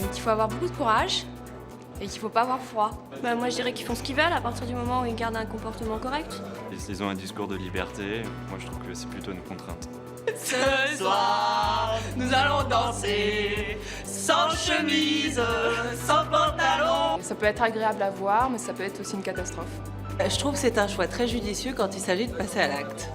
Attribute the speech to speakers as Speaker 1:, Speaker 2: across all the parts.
Speaker 1: Donc il faut avoir beaucoup de courage et qu'il faut pas avoir froid.
Speaker 2: Bah, moi je dirais qu'ils font ce qu'ils veulent à partir du moment où ils gardent un comportement correct.
Speaker 3: Ils ont un discours de liberté, moi je trouve que c'est plutôt une contrainte.
Speaker 4: Ce soir, nous allons danser, sans chemise, sans pantalon.
Speaker 5: Ça peut être agréable à voir, mais ça peut être aussi une catastrophe.
Speaker 4: Je trouve que c'est un choix très judicieux quand il s'agit de passer à l'acte.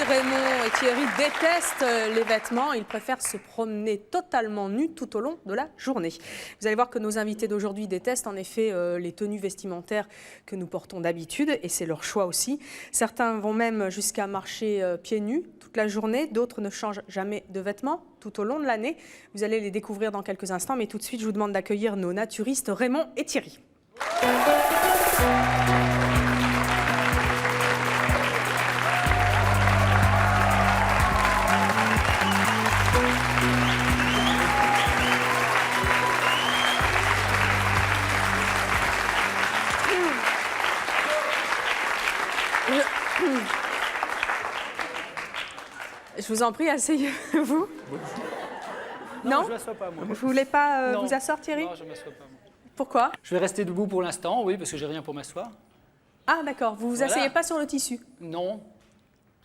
Speaker 6: Raymond et Thierry détestent les vêtements. Ils préfèrent se promener totalement nus tout au long de la journée. Vous allez voir que nos invités d'aujourd'hui détestent en effet les tenues vestimentaires que nous portons d'habitude et c'est leur choix aussi. Certains vont même jusqu'à marcher pieds nus toute la journée. D'autres ne changent jamais de vêtements tout au long de l'année. Vous allez les découvrir dans quelques instants, mais tout de suite, je vous demande d'accueillir nos naturistes Raymond et Thierry. Je vous en prie, asseyez-vous. Non,
Speaker 7: je ne m'assois pas, moi.
Speaker 6: Vous voulez pas vous asseoir, Thierry?
Speaker 7: Non, je ne m'assois pas, moi.
Speaker 6: Pourquoi?
Speaker 7: Je vais rester debout pour l'instant, oui, parce que j'ai rien pour m'asseoir.
Speaker 6: Ah, d'accord. Vous vous asseyez pas sur le tissu?
Speaker 7: Non.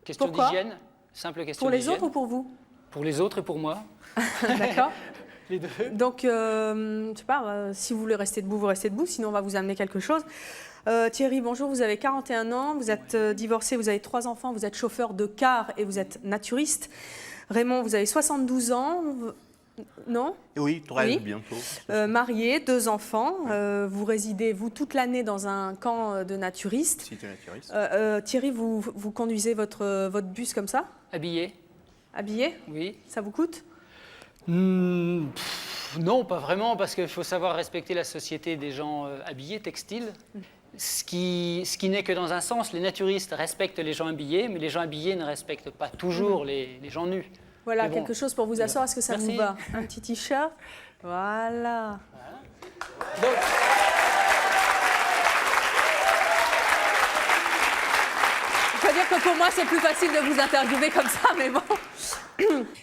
Speaker 7: Question d'hygiène. Simple question
Speaker 6: d'hygiène. Pour les
Speaker 7: d'hygiène.
Speaker 6: autres ou pour vous?
Speaker 7: Pour les autres et pour moi.
Speaker 6: D'accord.
Speaker 7: Les deux.
Speaker 6: Donc, je sais pas, si vous voulez rester debout, vous restez debout, sinon on va vous amener quelque chose. Thierry, bonjour, vous avez 41 ans, vous êtes divorcé, vous avez 3 enfants, vous êtes chauffeur de car et vous êtes naturiste. Raymond, vous avez 72 ans, non?
Speaker 8: Oui, 13
Speaker 6: oui.
Speaker 8: Bientôt.
Speaker 6: Marié, 2 enfants, vous résidez, vous, toute l'année dans un camp de naturistes.
Speaker 8: Cité naturiste.
Speaker 6: Thierry, vous conduisez votre bus comme ça?
Speaker 7: Habillé?
Speaker 6: Habillé?
Speaker 7: Oui.
Speaker 6: Ça vous coûte?
Speaker 7: Non, pas vraiment, parce qu'il faut savoir respecter la société des gens habillés, textiles. Ce qui n'est que dans un sens, les naturistes respectent les gens habillés, mais les gens habillés ne respectent pas toujours les gens nus.
Speaker 6: Voilà,
Speaker 7: bon,
Speaker 6: quelque chose pour vous asseoir. Est-ce que ça
Speaker 7: merci.
Speaker 6: vous va? Un petit t-shirt. Voilà.
Speaker 7: Donc,
Speaker 6: je peux dire que pour moi, c'est plus facile de vous interviewer comme ça, mais bon.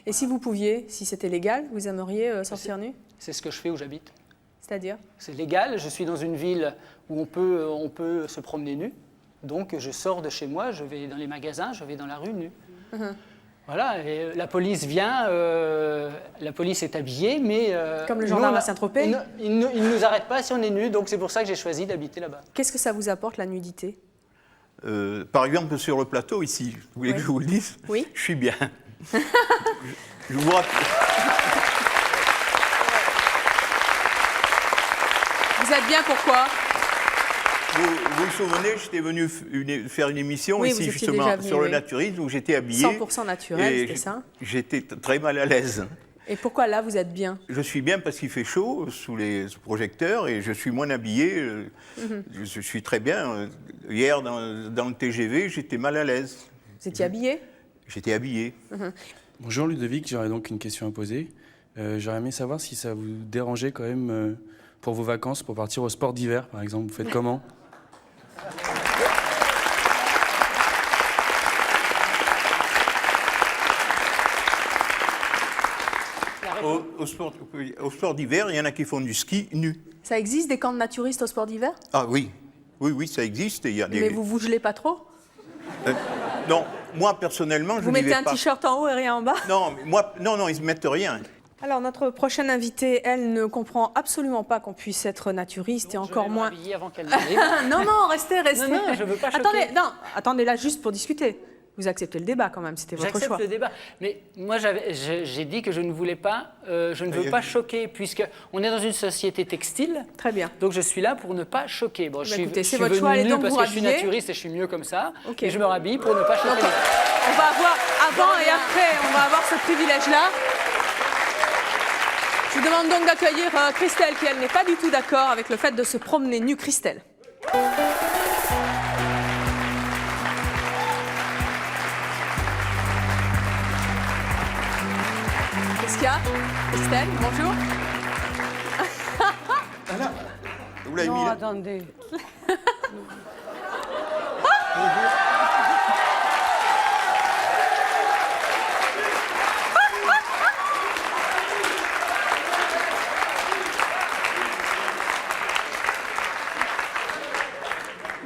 Speaker 6: Et si vous pouviez, si c'était légal, vous aimeriez sortir nu?
Speaker 7: c'est ce que je fais où j'habite.
Speaker 6: C'est-à-dire?
Speaker 7: C'est légal, je suis dans une ville où on peut se promener nu. Donc je sors de chez moi, je vais dans les magasins, je vais dans la rue nu. Voilà, et la police vient, la police est habillée, mais...
Speaker 6: Comme le gendarme à Saint-Tropez?
Speaker 7: Il ne nous arrête pas si on est nu, donc c'est pour ça que j'ai choisi d'habiter là-bas.
Speaker 6: Qu'est-ce que ça vous apporte, la nudité?
Speaker 8: Par exemple, sur le plateau, ici, vous voulez que je vous le dise?
Speaker 6: Oui.
Speaker 8: Je suis bien. je vous rappelle...
Speaker 6: Vous êtes bien, pourquoi?
Speaker 8: Vous vous souvenez, j'étais venu faire une émission
Speaker 6: oui,
Speaker 8: ici,
Speaker 6: vous étiez
Speaker 8: justement,
Speaker 6: déjà venu,
Speaker 8: sur le
Speaker 6: oui.
Speaker 8: naturisme, où j'étais habillé.
Speaker 6: 100% naturel, c'était ça?
Speaker 8: J'étais très mal à l'aise.
Speaker 6: Et pourquoi là, vous êtes bien?
Speaker 8: Je suis bien parce qu'il fait chaud sous les projecteurs et je suis moins habillé. Je suis très bien. Hier, dans le TGV, j'étais mal à l'aise.
Speaker 6: Vous étiez habillé?
Speaker 8: J'étais habillé.
Speaker 9: Bonjour Ludovic, j'aurais donc une question à poser. J'aurais aimé savoir si ça vous dérangeait quand même pour vos vacances, pour partir au sport d'hiver par exemple. Vous faites comment?
Speaker 8: Au sport d'hiver, il y en a qui font du ski nu.
Speaker 6: Ça existe des camps de naturistes au sport d'hiver?
Speaker 8: Ah oui, oui, ça existe. Il y a des...
Speaker 6: Mais vous gelez pas trop?
Speaker 8: Non, moi personnellement, je
Speaker 6: Vous
Speaker 8: n'y vais
Speaker 6: mettez un
Speaker 8: pas.
Speaker 6: t-shirt en haut et rien en bas?
Speaker 8: Non, non, ils ne mettent rien.
Speaker 6: Alors, notre prochaine invitée, elle ne comprend absolument pas qu'on puisse être naturiste et encore moins...
Speaker 7: Je vais m'habiller avant qu'elle n'arrive.
Speaker 6: Non, non, restez.
Speaker 7: Non, je veux pas choquer.
Speaker 6: Attendez là juste pour discuter. Vous acceptez le débat quand même, c'était votre choix.
Speaker 7: J'accepte le débat, mais moi j'ai dit que je ne voulais pas, je ne veux pas choquer, puisqu'on est dans une société textile.
Speaker 6: Très bien.
Speaker 7: Donc je suis là pour ne pas choquer. Bon, je
Speaker 6: écoutez,
Speaker 7: suis
Speaker 6: c'est votre
Speaker 7: venu
Speaker 6: choix, allez
Speaker 7: nu
Speaker 6: donc
Speaker 7: parce
Speaker 6: vous
Speaker 7: que je suis
Speaker 6: rhabiller.
Speaker 7: naturiste et je suis mieux comme ça,
Speaker 6: Ok.
Speaker 7: et je me rhabille pour ne pas choquer.
Speaker 6: Donc, on va avoir avant et après, on va avoir ce privilège-là. Je vous demande donc d'accueillir Christelle, qui elle n'est pas du tout d'accord avec le fait de se promener nue. Christelle. Qu'est-ce qu'il y a? Christelle, bonjour.
Speaker 8: Vous l'avez mis là?
Speaker 10: Attendez.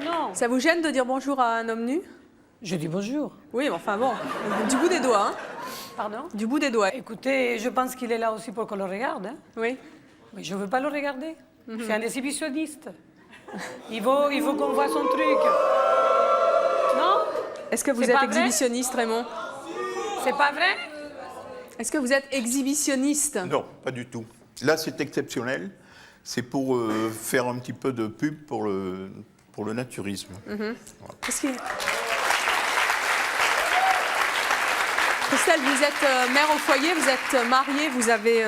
Speaker 10: Non,
Speaker 6: Ça vous gêne de dire bonjour à un homme nu?
Speaker 10: je dis bonjour.
Speaker 6: Oui, mais enfin bon, du bout des doigts, hein?
Speaker 10: Pardon?
Speaker 6: Du bout des doigts.
Speaker 10: Écoutez, je pense qu'il est là aussi pour qu'on le regarde. Hein.
Speaker 6: Oui.
Speaker 10: Mais je ne veux pas le regarder. C'est un exhibitionniste. Il faut qu'on voit son truc. Non?
Speaker 6: Est-ce que vous
Speaker 10: C'est
Speaker 6: êtes
Speaker 10: pas vrai
Speaker 6: exhibitionniste, Raymond?
Speaker 10: C'est pas vrai?
Speaker 6: Est-ce que vous êtes exhibitionniste?
Speaker 8: Non, pas du tout. Là, c'est exceptionnel. C'est pour faire un petit peu de pub pour le naturisme.
Speaker 6: Qu'est-ce qui est... Christelle, vous êtes mère au foyer, vous êtes mariée, vous avez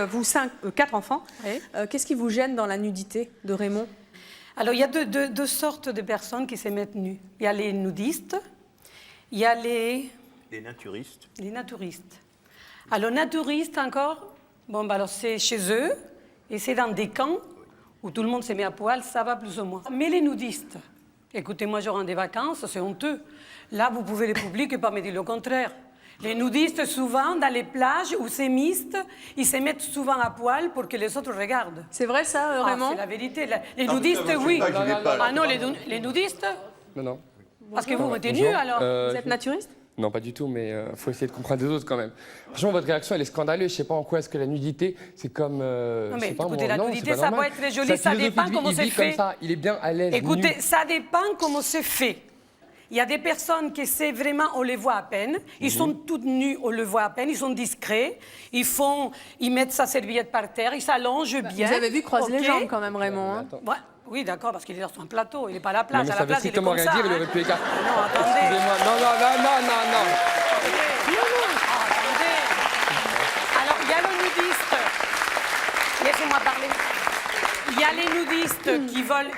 Speaker 6: 4 enfants.
Speaker 10: Oui.
Speaker 6: Qu'est-ce qui vous gêne dans la nudité de Raymond?
Speaker 10: Alors, il y a deux sortes de personnes qui se mettent nues. Il y a les nudistes, il y a les
Speaker 8: naturistes.
Speaker 10: naturistes. Alors, naturistes encore, bon, bah, alors c'est chez eux, et c'est dans des camps où tout le monde se met à poil, ça va plus ou moins. Mais les nudistes, écoutez, moi, je rends des vacances, c'est honteux. Là, vous pouvez les publier et pas me dire le contraire. Les nudistes, souvent, dans les plages où c'est mixte, ils se mettent souvent à poil pour que les autres regardent.
Speaker 6: C'est vrai ça, Raymond?
Speaker 10: C'est la vérité. Les
Speaker 8: Non,
Speaker 10: nudistes,
Speaker 8: mais ça,
Speaker 10: oui.
Speaker 8: j'y vais pas, là.
Speaker 10: Ah non, les nudistes?
Speaker 11: Non, non.
Speaker 10: Parce que vous mettez
Speaker 11: Bonjour.
Speaker 10: nus, alors.
Speaker 6: Vous êtes naturiste?
Speaker 11: Non, pas du tout, mais faut essayer de comprendre les autres quand même. Franchement, votre réaction, elle est scandaleuse. Je sais pas en quoi est-ce que la nudité, c'est comme.
Speaker 10: Non, mais
Speaker 11: je sais pas,
Speaker 10: écoutez,
Speaker 11: moi,
Speaker 10: la
Speaker 11: non,
Speaker 10: nudité,
Speaker 11: c'est pas
Speaker 10: ça
Speaker 11: normal.
Speaker 10: peut être joli,
Speaker 11: Sa
Speaker 10: ça
Speaker 11: philosophie
Speaker 10: dépend
Speaker 11: de vie,
Speaker 10: comment
Speaker 11: il
Speaker 10: c'est
Speaker 11: vit comme
Speaker 10: fait.
Speaker 11: ça, il est bien à l'aise.
Speaker 10: Écoutez,
Speaker 11: nu.
Speaker 10: ça dépend comment c'est fait. Il y a des personnes qui c'est vraiment, on les voit à peine. Ils sont toutes nus, on les voit à peine. Ils sont discrets. Ils mettent sa serviette par terre, ils s'allongent bien.
Speaker 6: Vous avez vu croiser les
Speaker 10: Ok.
Speaker 6: jambes quand même, Raymond. Hein?
Speaker 10: Ouais, oui, d'accord, parce qu'il est sur un plateau. Il n'est pas à la
Speaker 11: Non,
Speaker 10: plage.
Speaker 11: mais
Speaker 10: À
Speaker 11: ça
Speaker 10: la
Speaker 11: veut
Speaker 10: plage, il est
Speaker 11: strictement
Speaker 10: comme
Speaker 11: rien
Speaker 10: ça.
Speaker 11: dire, il
Speaker 10: hein.
Speaker 11: aurait pu écarter.
Speaker 10: Non, attendez.
Speaker 11: Excusez-moi, non.
Speaker 10: Attendez. Alors, il y a le nudiste. Laissez-moi parler. Il y a les nudistes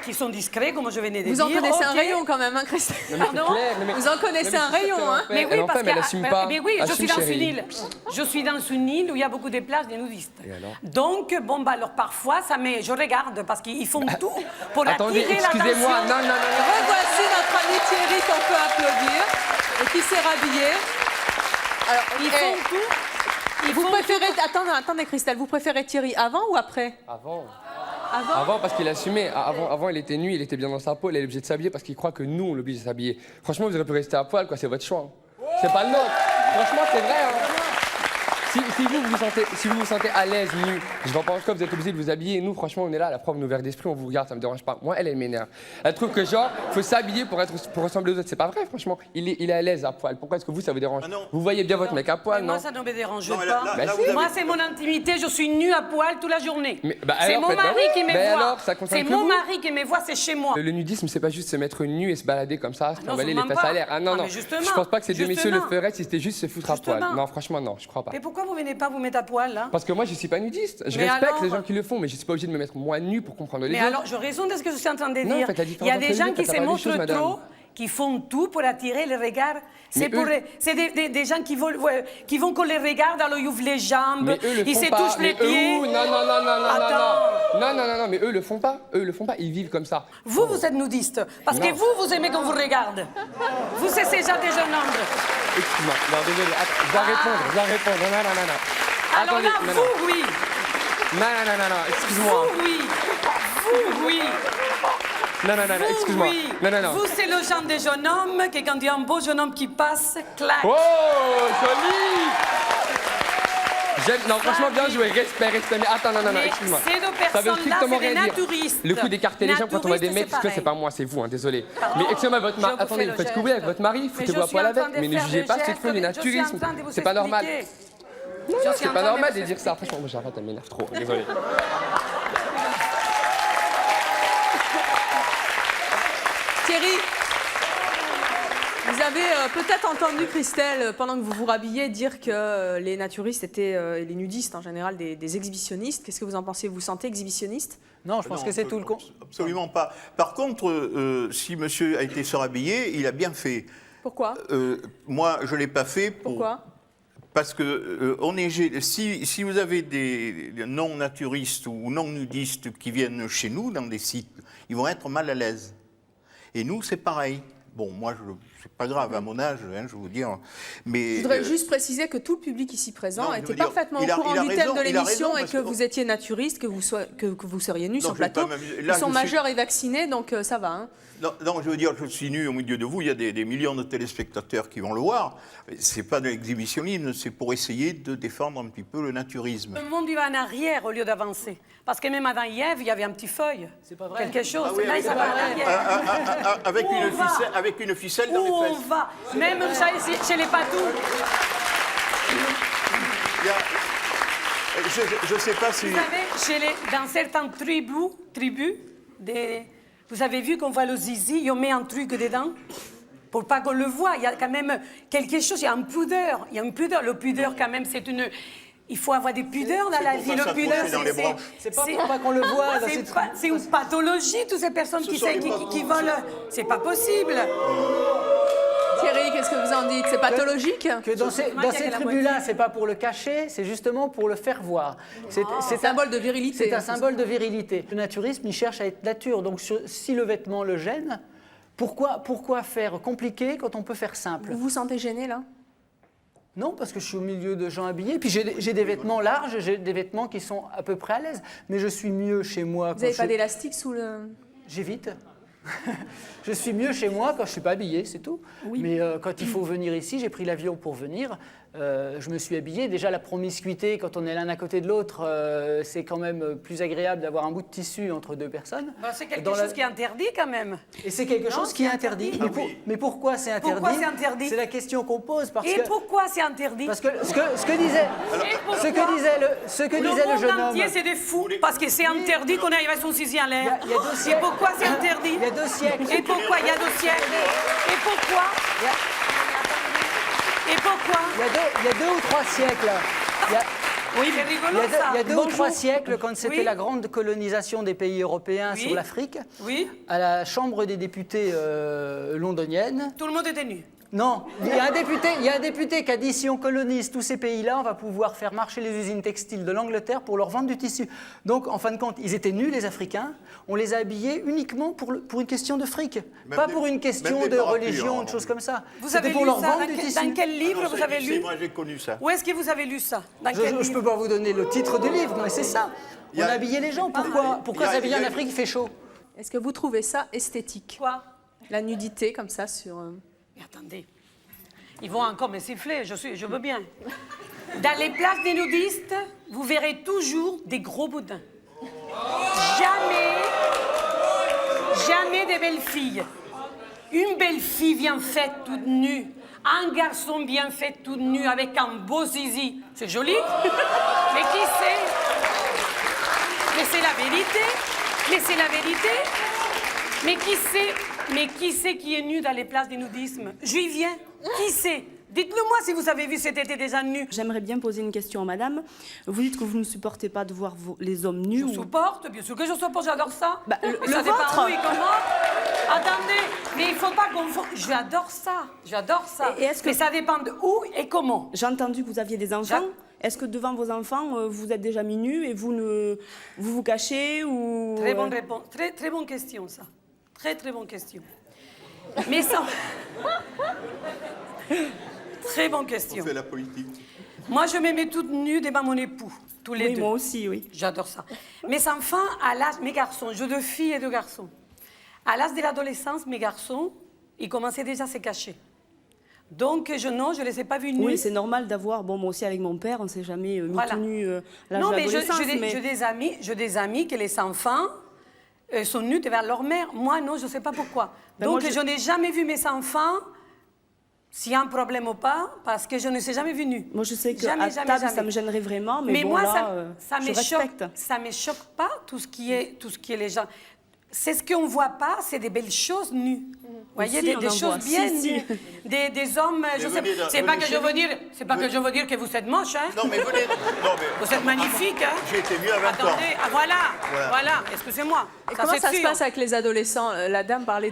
Speaker 10: qui sont discrets, comme je venais de dire.
Speaker 6: Vous en connaissez un
Speaker 10: ok.
Speaker 6: rayon quand même, hein, Christelle?
Speaker 11: Non, mais c'est
Speaker 10: Pardon
Speaker 11: clair, mais-
Speaker 6: Vous en connaissez un rayon, hein?
Speaker 10: Mais oui,
Speaker 11: Elle en
Speaker 10: parce
Speaker 11: fait, mais elle
Speaker 10: que
Speaker 11: assume pas.
Speaker 10: mais oui, je
Speaker 11: Assume,
Speaker 10: suis dans
Speaker 11: chérie.
Speaker 10: une île. Je suis dans une île où il y a beaucoup de plages des nudistes.
Speaker 11: Et alors
Speaker 10: Donc, bon, bah, alors parfois, je regarde parce qu'ils font tout pour
Speaker 11: Attendez,
Speaker 10: attirer l'attention.
Speaker 11: excusez-moi, non.
Speaker 6: Revoici notre ami Thierry qu'on peut applaudir et qui s'est rhabillé. Alors,
Speaker 10: Ils font tout. Ils
Speaker 6: vous
Speaker 10: font
Speaker 6: préférez... Attendez, Christelle, vous préférez Thierry avant ou après?
Speaker 11: Avant, parce qu'il assumait. Avant, il était nu, il était bien dans sa peau, il est obligé de s'habiller parce qu'il croit que nous, on l'oblige de s'habiller. Franchement, vous auriez pu rester à poil, quoi, c'est votre choix. Hein. C'est pas le nôtre. Franchement, c'est vrai. Hein. Si vous vous sentez à l'aise, nu, je vois pas en quoi vous êtes obligé de vous habiller. Nous, franchement, on est là, la preuve, nos verres d'esprit, on vous regarde, ça me dérange pas. Moi, elle m'énerve. Elle trouve que genre, faut s'habiller pour ressembler aux autres. C'est pas vrai, franchement. Il est à l'aise à poil. Pourquoi est-ce que vous, ça vous dérange?
Speaker 8: Ah non.
Speaker 11: Vous voyez bien votre mec à poil,
Speaker 10: Mais
Speaker 11: non?
Speaker 10: moi, ça ne me dérange
Speaker 8: Non, mais là,
Speaker 10: pas.
Speaker 8: là,
Speaker 11: Bah,
Speaker 8: vous avez-
Speaker 10: Moi, c'est mon intimité, je suis nue à poil toute la journée.
Speaker 11: Mais, bah,
Speaker 10: C'est
Speaker 11: alors,
Speaker 10: mon
Speaker 11: faites-
Speaker 10: mari qui me
Speaker 11: bah,
Speaker 10: voit.
Speaker 11: alors, ça concerne
Speaker 10: C'est
Speaker 11: que
Speaker 10: mon
Speaker 11: vous.
Speaker 10: mari qui me voit, c'est chez moi.
Speaker 11: Le nudisme, c'est pas juste se mettre nu et se balader comme ça, se
Speaker 10: non,
Speaker 11: trimballer les
Speaker 10: sûrement
Speaker 11: fesses
Speaker 10: pas.
Speaker 11: à l'air. Ah non,
Speaker 10: Ah,
Speaker 11: non.
Speaker 10: mais justement,
Speaker 11: Je pense pas que ces deux messieurs le
Speaker 10: justement.
Speaker 11: feraient si c'était juste se foutre à poil.
Speaker 10: Justement.
Speaker 11: Non, franchement, non, je crois pas.
Speaker 10: Mais pourquoi vous venez pas vous mettre à poil, là?
Speaker 11: Parce que moi, je suis pas nudiste. Je
Speaker 10: Mais
Speaker 11: respecte
Speaker 10: alors
Speaker 11: les gens qui le font, mais je suis pas obligé de me mettre moi nu pour comprendre les
Speaker 10: Mais
Speaker 11: autres.
Speaker 10: alors, je raisonne de ce que je suis en train de
Speaker 11: Non,
Speaker 10: dire.
Speaker 11: faites la
Speaker 10: Il y
Speaker 11: différence
Speaker 10: a
Speaker 11: entre
Speaker 10: des
Speaker 11: les
Speaker 10: gens
Speaker 11: deux,
Speaker 10: qui
Speaker 11: faites
Speaker 10: se
Speaker 11: la part des
Speaker 10: montrent
Speaker 11: choses, madame.
Speaker 10: trop, qui font tout pour attirer les regards. C'est
Speaker 11: Mais eux-
Speaker 10: des gens qui vont qu'on les regarde, alors ils ouvrent les jambes,
Speaker 11: Mais eux le
Speaker 10: ils
Speaker 11: font
Speaker 10: se
Speaker 11: pas.
Speaker 10: touchent les
Speaker 11: Mais eux,
Speaker 10: pieds.
Speaker 11: non, mais eux le font pas. Eux le font pas. Ils vivent comme ça.
Speaker 10: Vous êtes nudiste, parce que
Speaker 11: Non.
Speaker 10: vous aimez qu'on vous regarde. Vous, c'est ces gens des jeunes hommes.
Speaker 11: Excuse-moi. Non, désolé. Attends, je dois répondre. Non.
Speaker 10: Alors
Speaker 11: Attendez,
Speaker 10: là,
Speaker 11: non,
Speaker 10: vous, oui.
Speaker 11: Non. Excuse-moi.
Speaker 10: Vous, oui. Vous, oui.
Speaker 11: Non,
Speaker 10: Vous,
Speaker 11: excuse-moi.
Speaker 10: oui.
Speaker 11: Non.
Speaker 10: Vous, c'est le genre des jeunes hommes que quand il y a un beau jeune homme qui passe, clac.
Speaker 11: Oh, joli. Non, franchement, bien joué. Respect. Mais attends, non,
Speaker 10: Mais
Speaker 11: excuse-moi.
Speaker 10: ces deux
Speaker 11: Ça veut
Speaker 10: personnes-là,
Speaker 11: strictement
Speaker 10: c'est des
Speaker 11: rien dire.
Speaker 10: naturistes.
Speaker 11: Le coup d'écarter les gens quand on voit des
Speaker 10: Naturistes,
Speaker 11: mecs,
Speaker 10: c'est
Speaker 11: parce que
Speaker 10: pareil.
Speaker 11: c'est pas moi, c'est vous, hein, désolé.
Speaker 10: Pardon.
Speaker 11: Mais excusez-moi, votre mari.
Speaker 10: Je vous
Speaker 11: Attendez,
Speaker 10: fais
Speaker 11: vous
Speaker 10: le
Speaker 11: faites ce que vous voulez avec votre mari,
Speaker 10: Mais
Speaker 11: foutez-vous
Speaker 10: je
Speaker 11: à poil
Speaker 10: suis en train
Speaker 11: avec,
Speaker 10: de
Speaker 11: mais ne
Speaker 10: faire
Speaker 11: jugez
Speaker 10: le
Speaker 11: pas, c'est
Speaker 10: geste,
Speaker 11: fun du
Speaker 10: je suis en
Speaker 11: naturisme.
Speaker 10: train de vous
Speaker 11: C'est pas normal.
Speaker 10: expliquer.
Speaker 11: Non,
Speaker 10: Je suis
Speaker 11: c'est
Speaker 10: en
Speaker 11: pas
Speaker 10: train de
Speaker 11: normal
Speaker 10: vous
Speaker 11: de dire ça. Franchement, moi j'arrête, elle m'énerve trop. Désolé.
Speaker 6: Thierry, vous avez peut-être entendu Christelle, pendant que vous vous rhabillez, dire que les naturistes étaient, et les nudistes en général, des exhibitionnistes. Qu'est-ce que vous en pensez? Vous vous sentez exhibitionniste?
Speaker 7: Non, je pense que c'est tout le con.
Speaker 8: Absolument pas. Par contre, si monsieur a été se rhabiller, il a bien fait.
Speaker 6: Pourquoi?
Speaker 8: Moi, je ne l'ai pas fait pour...
Speaker 6: Pourquoi?
Speaker 8: parce que si vous avez des non-naturistes ou non-nudistes qui viennent chez nous dans des sites, ils vont être mal à l'aise. Et nous, c'est pareil. Bon, moi, c'est pas grave, à mon âge, hein, je veux vous dire. Mais,
Speaker 6: je voudrais juste préciser que tout le public ici présent était parfaitement au courant du thème de l'émission et que vous étiez naturiste, que vous seriez nu sur le plateau. Ils sont majeurs et vaccinés, donc ça va. Hein.
Speaker 8: Non, je veux dire, je suis nu au milieu de vous, il y a des millions de téléspectateurs qui vont le voir. C'est pas de l'exhibitionnisme, c'est pour essayer de défendre un petit peu le naturisme.
Speaker 10: Le monde, il va en arrière au lieu d'avancer. Parce que même avant Ève, il y il y avait un petit feuille. C'est pas vrai. Quelque chose.
Speaker 8: Ah oui,
Speaker 10: là, il va en arrière.
Speaker 8: Avec une ficelle dans les
Speaker 10: Où
Speaker 8: fesses.
Speaker 10: on va. Même chez les patous.
Speaker 8: Je ne sais pas si...
Speaker 10: Vous savez, dans certaines tribus vous avez vu qu'on voit le zizi, on met un truc dedans pour pas qu'on le voit. Il y a quand même quelque chose, il y a une pudeur. Il y a une pudeur. Le pudeur, quand même, c'est une... Il faut avoir des pudeurs dans la vie. Le pudeur,
Speaker 7: c'est pas pour pas qu'on le voit.
Speaker 10: C'est une pathologie, toutes ces personnes qui volent. C'est pas possible.
Speaker 6: Thierry, qu'est-ce que vous en dites? C'est pathologique?
Speaker 7: Que dans ces tribus-là, c'est pas pour le cacher, c'est justement pour le faire voir. C'est
Speaker 6: un symbole de virilité.
Speaker 7: C'est un symbole de virilité. Le naturisme, il cherche à être nature. Donc si le vêtement le gêne, pourquoi faire compliqué quand on peut faire simple?
Speaker 6: Vous vous sentez gêné, là?
Speaker 7: Non, parce que je suis au milieu de gens habillés. Puis j'ai des vêtements larges, j'ai des vêtements qui sont à peu près à l'aise. Mais je suis mieux chez moi.
Speaker 6: Vous n'avez pas d'élastique sous le...
Speaker 7: J'évite. Je suis mieux chez moi quand je ne suis pas habillé, c'est tout. Oui. Mais quand il faut venir ici, j'ai pris l'avion pour venir. Je me suis habillé. Déjà, la promiscuité, quand on est l'un à côté de l'autre, c'est quand même plus agréable d'avoir un bout de tissu entre deux personnes.
Speaker 10: Ben, c'est quelque chose qui est interdit quand même.
Speaker 7: Et c'est quelque chose qui est interdit. Mais pourquoi c'est interdit?
Speaker 10: Pourquoi c'est interdit?
Speaker 7: C'est la question qu'on pose.
Speaker 10: Pourquoi c'est interdit?
Speaker 7: Parce que ce que disait le jeune homme...
Speaker 10: entier, c'est des fous. Parce que c'est interdit qu'on arrive à son zizi en l'air.
Speaker 7: Il y a 2 siècles.
Speaker 10: Et pourquoi c'est interdit?
Speaker 7: Il y a 2 siècles.
Speaker 10: Et pourquoi il y a 2 siècles? Et pourquoi? Et pourquoi?
Speaker 7: Il y a 2 ou 3 siècles.
Speaker 10: Oui, c'est rigolo ça.
Speaker 7: Il y a 2 ou 3 siècles, quand c'était la grande colonisation des pays européens sur l'Afrique, à la Chambre des députés londonienne...
Speaker 10: Tout le monde était nu.
Speaker 7: Non, il y a un député qui a dit si on colonise tous ces pays-là, on va pouvoir faire marcher les usines textiles de l'Angleterre pour leur vendre du tissu. Donc, en fin de compte, ils étaient nus, les Africains. On les a habillés uniquement pour une question de fric, pas pour une question de religion, de choses comme ça.
Speaker 10: Vous avez lu ça dans quel livre vous avez lu?
Speaker 8: Moi, j'ai connu ça.
Speaker 10: Où est-ce que vous avez lu ça?
Speaker 7: Je ne peux pas vous donner le titre du livre, mais c'est ça. On a habillé les gens. Pourquoi s'habiller en Afrique, il fait chaud?
Speaker 6: Est-ce que vous trouvez ça esthétique?
Speaker 10: Quoi?
Speaker 6: La nudité, comme ça, sur...
Speaker 10: Mais attendez, ils vont encore me siffler, je veux bien. Dans les places des nudistes, vous verrez toujours des gros boudins. Jamais des belles filles. Une belle fille bien faite, toute nue. Un garçon bien fait, tout nu, avec un beau zizi. C'est joli. Mais qui sait? Mais c'est la vérité. Mais c'est la vérité. Mais qui sait? Mais qui c'est qui est nu dans les places des nudismes? J'y viens. Qui c'est? Dites-le-moi si vous avez vu cet été des gens nus.
Speaker 12: J'aimerais bien poser une question à madame. Vous dites que vous ne supportez pas de voir les hommes nus.
Speaker 10: Je supporte, bien sûr que je supporte, j'adore ça.
Speaker 12: Bah,
Speaker 10: mais
Speaker 12: le
Speaker 10: ça dépend
Speaker 12: vôtre.
Speaker 10: où et comment. Attendez, mais il ne faut pas confondre. J'adore ça, j'adore ça. Mais ça dépend de où et comment.
Speaker 12: J'ai entendu que vous aviez des enfants. Est-ce que devant vos enfants, vous êtes déjà mis nus et vous cachez ou...
Speaker 10: Très bonne réponse. Très bonne question, ça. Très bonne question. Mais ça... Très bonne question.
Speaker 8: On fait la politique.
Speaker 10: Moi, je me mets toute nue devant mon époux, tous les deux.
Speaker 12: Moi aussi, oui.
Speaker 10: J'adore ça. Mes enfants, mes garçons, j'ai 2 filles et 2 garçons. À l'âge de l'adolescence, mes garçons, ils commençaient déjà à se cacher. Donc, je ne les ai pas vus nus.
Speaker 12: Oui, c'est normal d'avoir... Bon, moi aussi, avec mon père, on ne s'est jamais mis tout nu à l'âge
Speaker 10: non,
Speaker 12: de
Speaker 10: mais
Speaker 12: l'adolescence.
Speaker 10: j'ai des amis que les enfants sont nus devant leur mère. Moi, non, je ne sais pas pourquoi. Donc, je n'ai jamais vu mes enfants... S'il y a un problème ou pas, parce que je ne sais jamais vu nu.
Speaker 12: Moi, je sais qu'à table, ça me gênerait vraiment, mais bon,
Speaker 10: moi,
Speaker 12: là,
Speaker 10: ça me
Speaker 12: je respecte.
Speaker 10: Ça me choque pas, tout ce qui est les gens. C'est ce qu'on ne voit pas, c'est des belles choses nues. Vous voyez,
Speaker 12: Si, on
Speaker 10: des
Speaker 12: en
Speaker 10: choses
Speaker 12: voit.
Speaker 10: bien
Speaker 12: Si, si.
Speaker 10: nues. Des hommes, je sais
Speaker 8: venez
Speaker 10: pas. C'est pas que je veux dire,
Speaker 8: Venez-
Speaker 10: que vous êtes moche, hein.
Speaker 8: Non, mais venez. Non, mais...
Speaker 10: Vous êtes magnifique, hein.
Speaker 8: J'ai été mieux à 20 ans.
Speaker 10: Attendez, voilà, excusez-moi.
Speaker 6: Et
Speaker 10: Ça,
Speaker 6: comment
Speaker 10: c'est
Speaker 6: ça se
Speaker 10: sûr.
Speaker 6: passe avec les adolescents? La dame parlait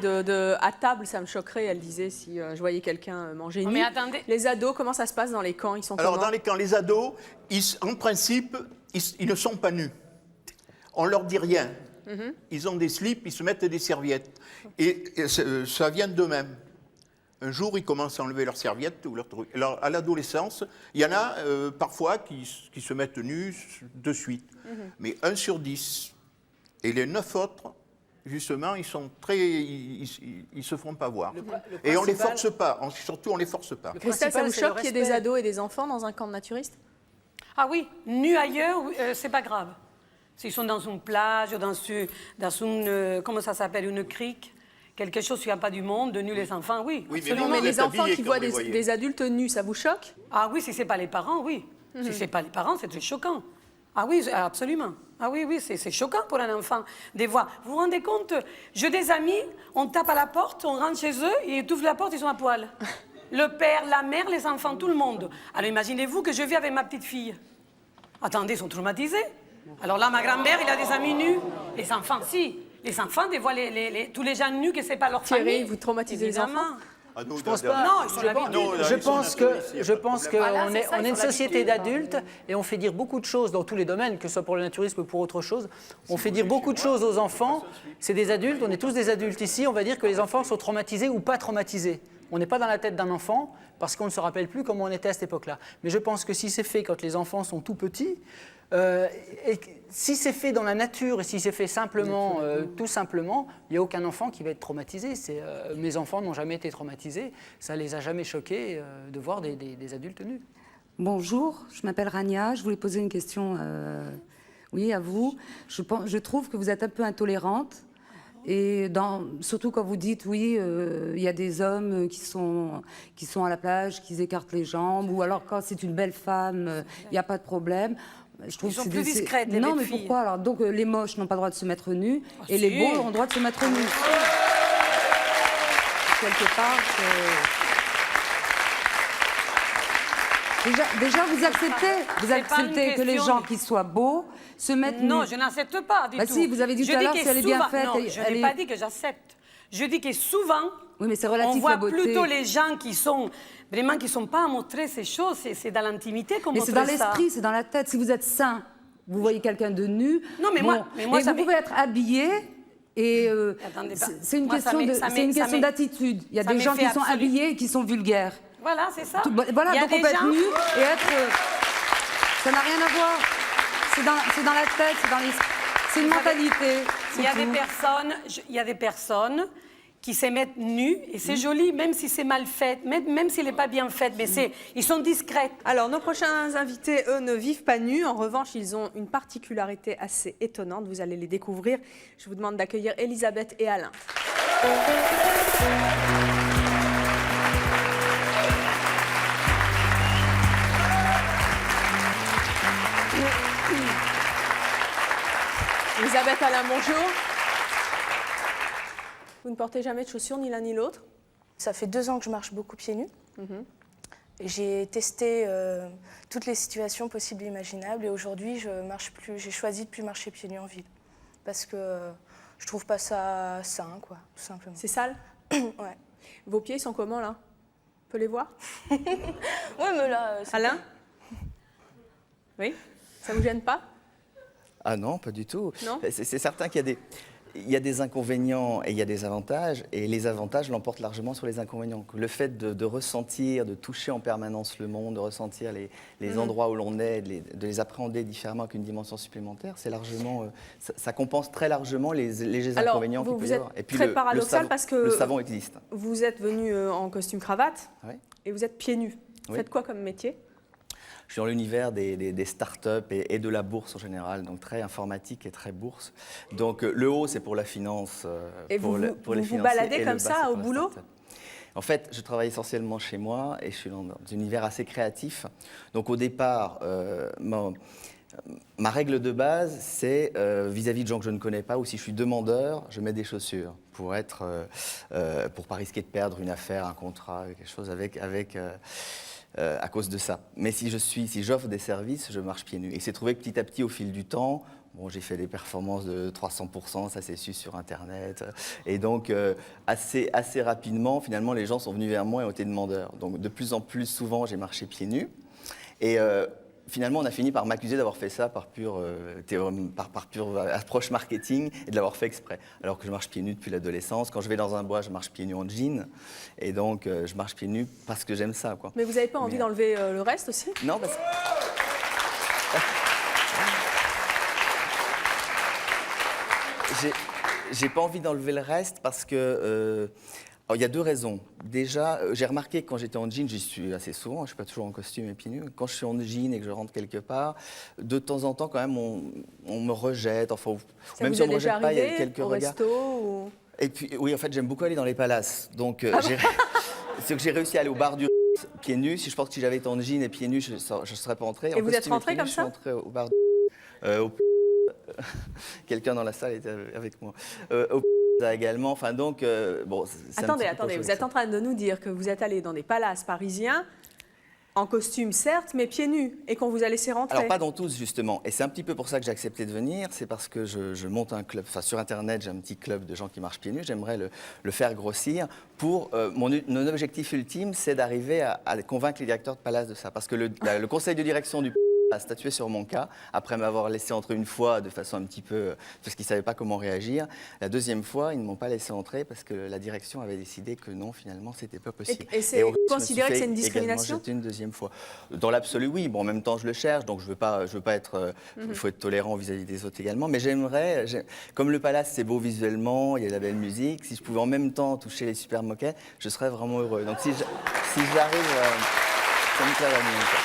Speaker 6: à table, ça me choquerait, elle disait si je voyais quelqu'un manger nu.
Speaker 10: Mais attendez.
Speaker 6: Les ados, comment ça se passe dans les camps? Ils sont
Speaker 8: Alors,
Speaker 6: comment?
Speaker 8: dans les camps, les ados, en principe, ils ne sont pas nus. On leur dit rien. Ils ont des slips, ils se mettent des serviettes. Et ça vient d'eux-mêmes. Un jour, ils commencent à enlever leurs serviettes ou leurs trucs. Alors, à l'adolescence, il y en a parfois qui se mettent nus de suite. Mais 1 sur 10. Et les 9 autres, justement, ils se font pas voir. Et on les force pas. Surtout, on les force pas.
Speaker 6: Christelle, ça vous
Speaker 10: c'est le
Speaker 6: choque qu'il y ait des
Speaker 10: respect.
Speaker 6: ados et des enfants dans un camp de naturistes?
Speaker 10: Ah oui, nus ailleurs, c'est pas grave. S'ils sont dans une plage, dans une, comment ça s'appelle, une crique, quelque chose où il n'y a pas du monde, de nus les enfants, oui.
Speaker 8: Oui,
Speaker 6: Non,
Speaker 8: vous
Speaker 6: mais
Speaker 8: êtes
Speaker 6: les enfants
Speaker 8: habillés
Speaker 6: qui
Speaker 8: quand
Speaker 6: voient
Speaker 8: vous les voyez.
Speaker 6: des adultes nus, ça vous choque?
Speaker 10: Ah oui, si c'est pas les parents, oui. Si c'est pas les parents, c'est très choquant. Ah oui, absolument. Ah oui, oui, c'est choquant pour un enfant de voir. Vous vous rendez compte? J'ai des amis, on tape à la porte, on rentre chez eux, ils ouvrent la porte, ils sont à poil. Le père, la mère, les enfants, tout le monde. Alors imaginez-vous que je vis avec ma petite fille. Attendez, ils sont traumatisés. Alors là, ma grand-mère, il a des amis nus. Les enfants, si. Les enfants, des fois, tous les gens nus, que c'est pas leur
Speaker 6: Thierry,
Speaker 10: famille.
Speaker 6: vous traumatisez les
Speaker 10: Évidemment.
Speaker 6: enfants?
Speaker 8: Ah, non,
Speaker 7: Je pense pas.
Speaker 10: Non, ils sont l'habitude.
Speaker 7: Je pense qu'on
Speaker 10: Voilà, c'est
Speaker 7: est,
Speaker 10: ça,
Speaker 7: on
Speaker 10: ils
Speaker 7: est une
Speaker 10: sont
Speaker 7: société
Speaker 10: l'habitude.
Speaker 7: d'adultes et on fait dire beaucoup de choses dans tous les domaines, que ce soit pour le naturisme ou pour autre chose. On fait dire beaucoup de choses aux enfants. C'est des adultes, on est tous des adultes ici. On va dire que les enfants sont traumatisés ou pas traumatisés. On n'est pas dans la tête d'un enfant parce qu'on ne se rappelle plus comment on était à cette époque-là. Mais je pense que si c'est fait quand les enfants sont tout petits, et si c'est fait dans la nature et si c'est fait simplement, tout simplement, il n'y a aucun enfant qui va être traumatisé. Mes enfants n'ont jamais été traumatisés. Ça ne les a jamais choqués de voir des adultes nus.
Speaker 13: Bonjour, je m'appelle Rania. Je voulais poser une question oui, à vous. Je trouve que vous êtes un peu intolérante. Et surtout quand vous dites, oui, il y a des hommes qui sont à la plage, qui écartent les jambes, ou alors quand c'est une belle femme, il n'y a pas de problème. Je trouve
Speaker 10: Ils sont
Speaker 13: que
Speaker 10: plus discrètes, les
Speaker 13: Non,
Speaker 10: belles
Speaker 13: mais
Speaker 10: filles.
Speaker 13: pourquoi alors? Donc les moches n'ont pas le droit de se mettre nus, et
Speaker 10: si.
Speaker 13: les beaux ont le droit de se mettre nus. Quelque part, déjà vous acceptez que les
Speaker 10: question
Speaker 13: gens qui soient beaux se mettent nus.
Speaker 10: Non, je n'accepte pas du
Speaker 13: Bah
Speaker 10: tout.
Speaker 13: si, vous avez dit
Speaker 10: Je
Speaker 13: tout à
Speaker 10: dis
Speaker 13: l'heure
Speaker 10: que
Speaker 13: si elle est bien
Speaker 10: souvent-
Speaker 13: faite.
Speaker 10: Non, je n'ai pas dit que j'accepte. Je dis que souvent,
Speaker 13: Oui, mais c'est relatif
Speaker 10: on
Speaker 13: la
Speaker 10: voit
Speaker 13: beauté.
Speaker 10: plutôt les gens qui sont vraiment qui sont pas à montrer ces choses. C'est dans l'intimité qu'on
Speaker 13: Mais
Speaker 10: montre
Speaker 13: c'est dans
Speaker 10: ça.
Speaker 13: l'esprit, c'est dans la tête. Si vous êtes sain, vous voyez quelqu'un de nu.
Speaker 10: Non, mais moi,
Speaker 13: mais
Speaker 10: ça
Speaker 13: vous
Speaker 10: m'est-
Speaker 13: pouvez être habillé. Et
Speaker 10: Attendez,
Speaker 13: c'est une
Speaker 10: moi, ça
Speaker 13: question
Speaker 10: m'est-
Speaker 13: de,
Speaker 10: ça
Speaker 13: c'est
Speaker 10: m'est-
Speaker 13: une
Speaker 10: ça
Speaker 13: question
Speaker 10: m'est-
Speaker 13: d'attitude. Il y a
Speaker 10: ça
Speaker 13: des
Speaker 10: m'est
Speaker 13: gens qui
Speaker 10: fait
Speaker 13: sont
Speaker 10: absolu-
Speaker 13: habillés et qui sont vulgaires.
Speaker 10: Voilà, c'est ça.
Speaker 13: Voilà,
Speaker 10: Il y a
Speaker 13: donc on
Speaker 10: des
Speaker 13: peut être
Speaker 10: gens-
Speaker 13: nu et être. Ça n'a rien à voir. C'est dans la tête, c'est une mentalité.
Speaker 10: Il y a
Speaker 13: c'est
Speaker 10: des
Speaker 13: tout.
Speaker 10: personnes, il y a des personnes qui se mettent nus et c'est joli, même si c'est mal fait, même s'il n'est pas bien fait, mais ils sont discrets.
Speaker 6: Alors, nos prochains invités, eux, ne vivent pas nus. En revanche, ils ont une particularité assez étonnante. Vous allez les découvrir. Je vous demande d'accueillir Elisabeth et Alain. Elisabeth, Alain, bonjour. Vous ne portez jamais de chaussures, ni l'un ni l'autre?
Speaker 14: Ça fait 2 ans que je marche beaucoup pieds nus. J'ai testé toutes les situations possibles et imaginables et aujourd'hui, j'ai choisi de plus marcher pieds nus en ville parce que je trouve pas ça sain, quoi, tout simplement.
Speaker 6: C'est sale?
Speaker 14: Ouais.
Speaker 6: Vos pieds sont comment, là? On peut les voir?
Speaker 14: Ouais, mais là...
Speaker 6: Alain? Oui? Ça vous gêne pas?
Speaker 15: Ah non, pas du tout.
Speaker 6: Non.
Speaker 15: C'est certain qu'il y a des inconvénients et il y a des avantages, et les avantages l'emportent largement sur les inconvénients. Le fait de ressentir, de toucher en permanence le monde, de ressentir les endroits où l'on est, de les appréhender différemment avec une dimension supplémentaire, c'est largement, ça compense très largement les légers
Speaker 6: Alors,
Speaker 15: inconvénients qu'il peut
Speaker 6: vous
Speaker 15: y
Speaker 6: êtes
Speaker 15: avoir. Et puis
Speaker 6: très paradoxal parce que
Speaker 15: le savon existe.
Speaker 6: vous êtes venu en costume cravate et vous êtes pieds nus. Vous
Speaker 15: Oui.
Speaker 6: faites quoi comme métier?
Speaker 15: Je suis dans l'univers des startups et de la bourse en général, donc très informatique et très bourse. Donc le haut, c'est pour la finance,
Speaker 6: Et
Speaker 15: pour
Speaker 6: vous
Speaker 15: les
Speaker 6: vous
Speaker 15: financiers,
Speaker 6: baladez
Speaker 15: et le
Speaker 6: comme
Speaker 15: bas,
Speaker 6: ça
Speaker 15: c'est
Speaker 6: au
Speaker 15: pour la
Speaker 6: boulot?
Speaker 15: start-up. En fait, je travaille essentiellement chez moi et je suis dans un univers assez créatif. Donc au départ, Ma règle de base, c'est vis-à-vis de gens que je ne connais pas, ou si je suis demandeur, je mets des chaussures pour pas risquer de perdre une affaire, un contrat, quelque chose à cause de ça. Mais si j'offre des services, je marche pieds nus. Et c'est trouvé que petit à petit, au fil du temps, bon, j'ai fait des performances de 300%, ça s'est su sur Internet. Et donc, assez rapidement, finalement, les gens sont venus vers moi et ont été demandeurs. Donc, de plus en plus souvent, j'ai marché pieds nus. Et finalement, on a fini par m'accuser d'avoir fait ça par pure approche marketing et de l'avoir fait exprès. Alors que je marche pieds nus depuis l'adolescence. Quand je vais dans un bois, je marche pieds nus en jean. Et donc, je marche pieds nus parce que j'aime ça, quoi.
Speaker 6: Mais vous n'avez pas envie d'enlever le reste aussi?
Speaker 15: Non, parce que... J'ai pas envie d'enlever le reste parce que... il y a deux raisons. Déjà, j'ai remarqué que quand j'étais en jean, j'y suis assez souvent, je ne suis pas toujours en costume et pieds nus. Quand je suis en jean et que je rentre quelque part, de temps en temps, quand même, on me rejette. Enfin, même si on ne me rejette pas, il y a quelques regards.
Speaker 6: Resto ou...
Speaker 15: Et puis, oui, en fait, j'aime beaucoup aller dans les palaces. Donc, c'est que j'ai réussi à aller au bar du pieds nus. Si je pense que si j'avais été en jean et pieds nus, je ne serais pas entré.
Speaker 6: Et vous êtes rentré comme ça?
Speaker 15: Je suis rentré au bar quelqu'un dans la salle était avec moi. Également, enfin donc, bon...
Speaker 6: Attendez, vous êtes en train de nous dire que vous êtes allé dans des palaces parisiens, en costume certes, mais pieds nus, et qu'on vous a laissé rentrer.
Speaker 15: Alors pas dans tous, justement, et c'est un petit peu pour ça que j'ai accepté de venir, c'est parce que je monte un club, enfin sur Internet, j'ai un petit club de gens qui marchent pieds nus, j'aimerais le faire grossir pour... mon objectif ultime, c'est d'arriver à convaincre les directeurs de palace de ça, parce que le conseil de direction du... a statué sur mon cas, après m'avoir laissé entrer une fois de façon un petit peu... parce qu'ils ne savaient pas comment réagir. La deuxième fois, ils ne m'ont pas laissé entrer parce que la direction avait décidé que non, finalement, ce n'était pas possible.
Speaker 6: Et c'est considéré que c'est une discrimination?
Speaker 15: J'étais une deuxième fois. Dans l'absolu, oui. Bon, en même temps, je le cherche, donc je veux pas être... Il faut être tolérant vis-à-vis des autres également. Mais j'aimerais... Comme le palace, c'est beau visuellement, il y a de la belle musique, si je pouvais en même temps toucher les super moquettes, je serais vraiment heureux. Donc si j'arrive... ça me plairait bien, quoi.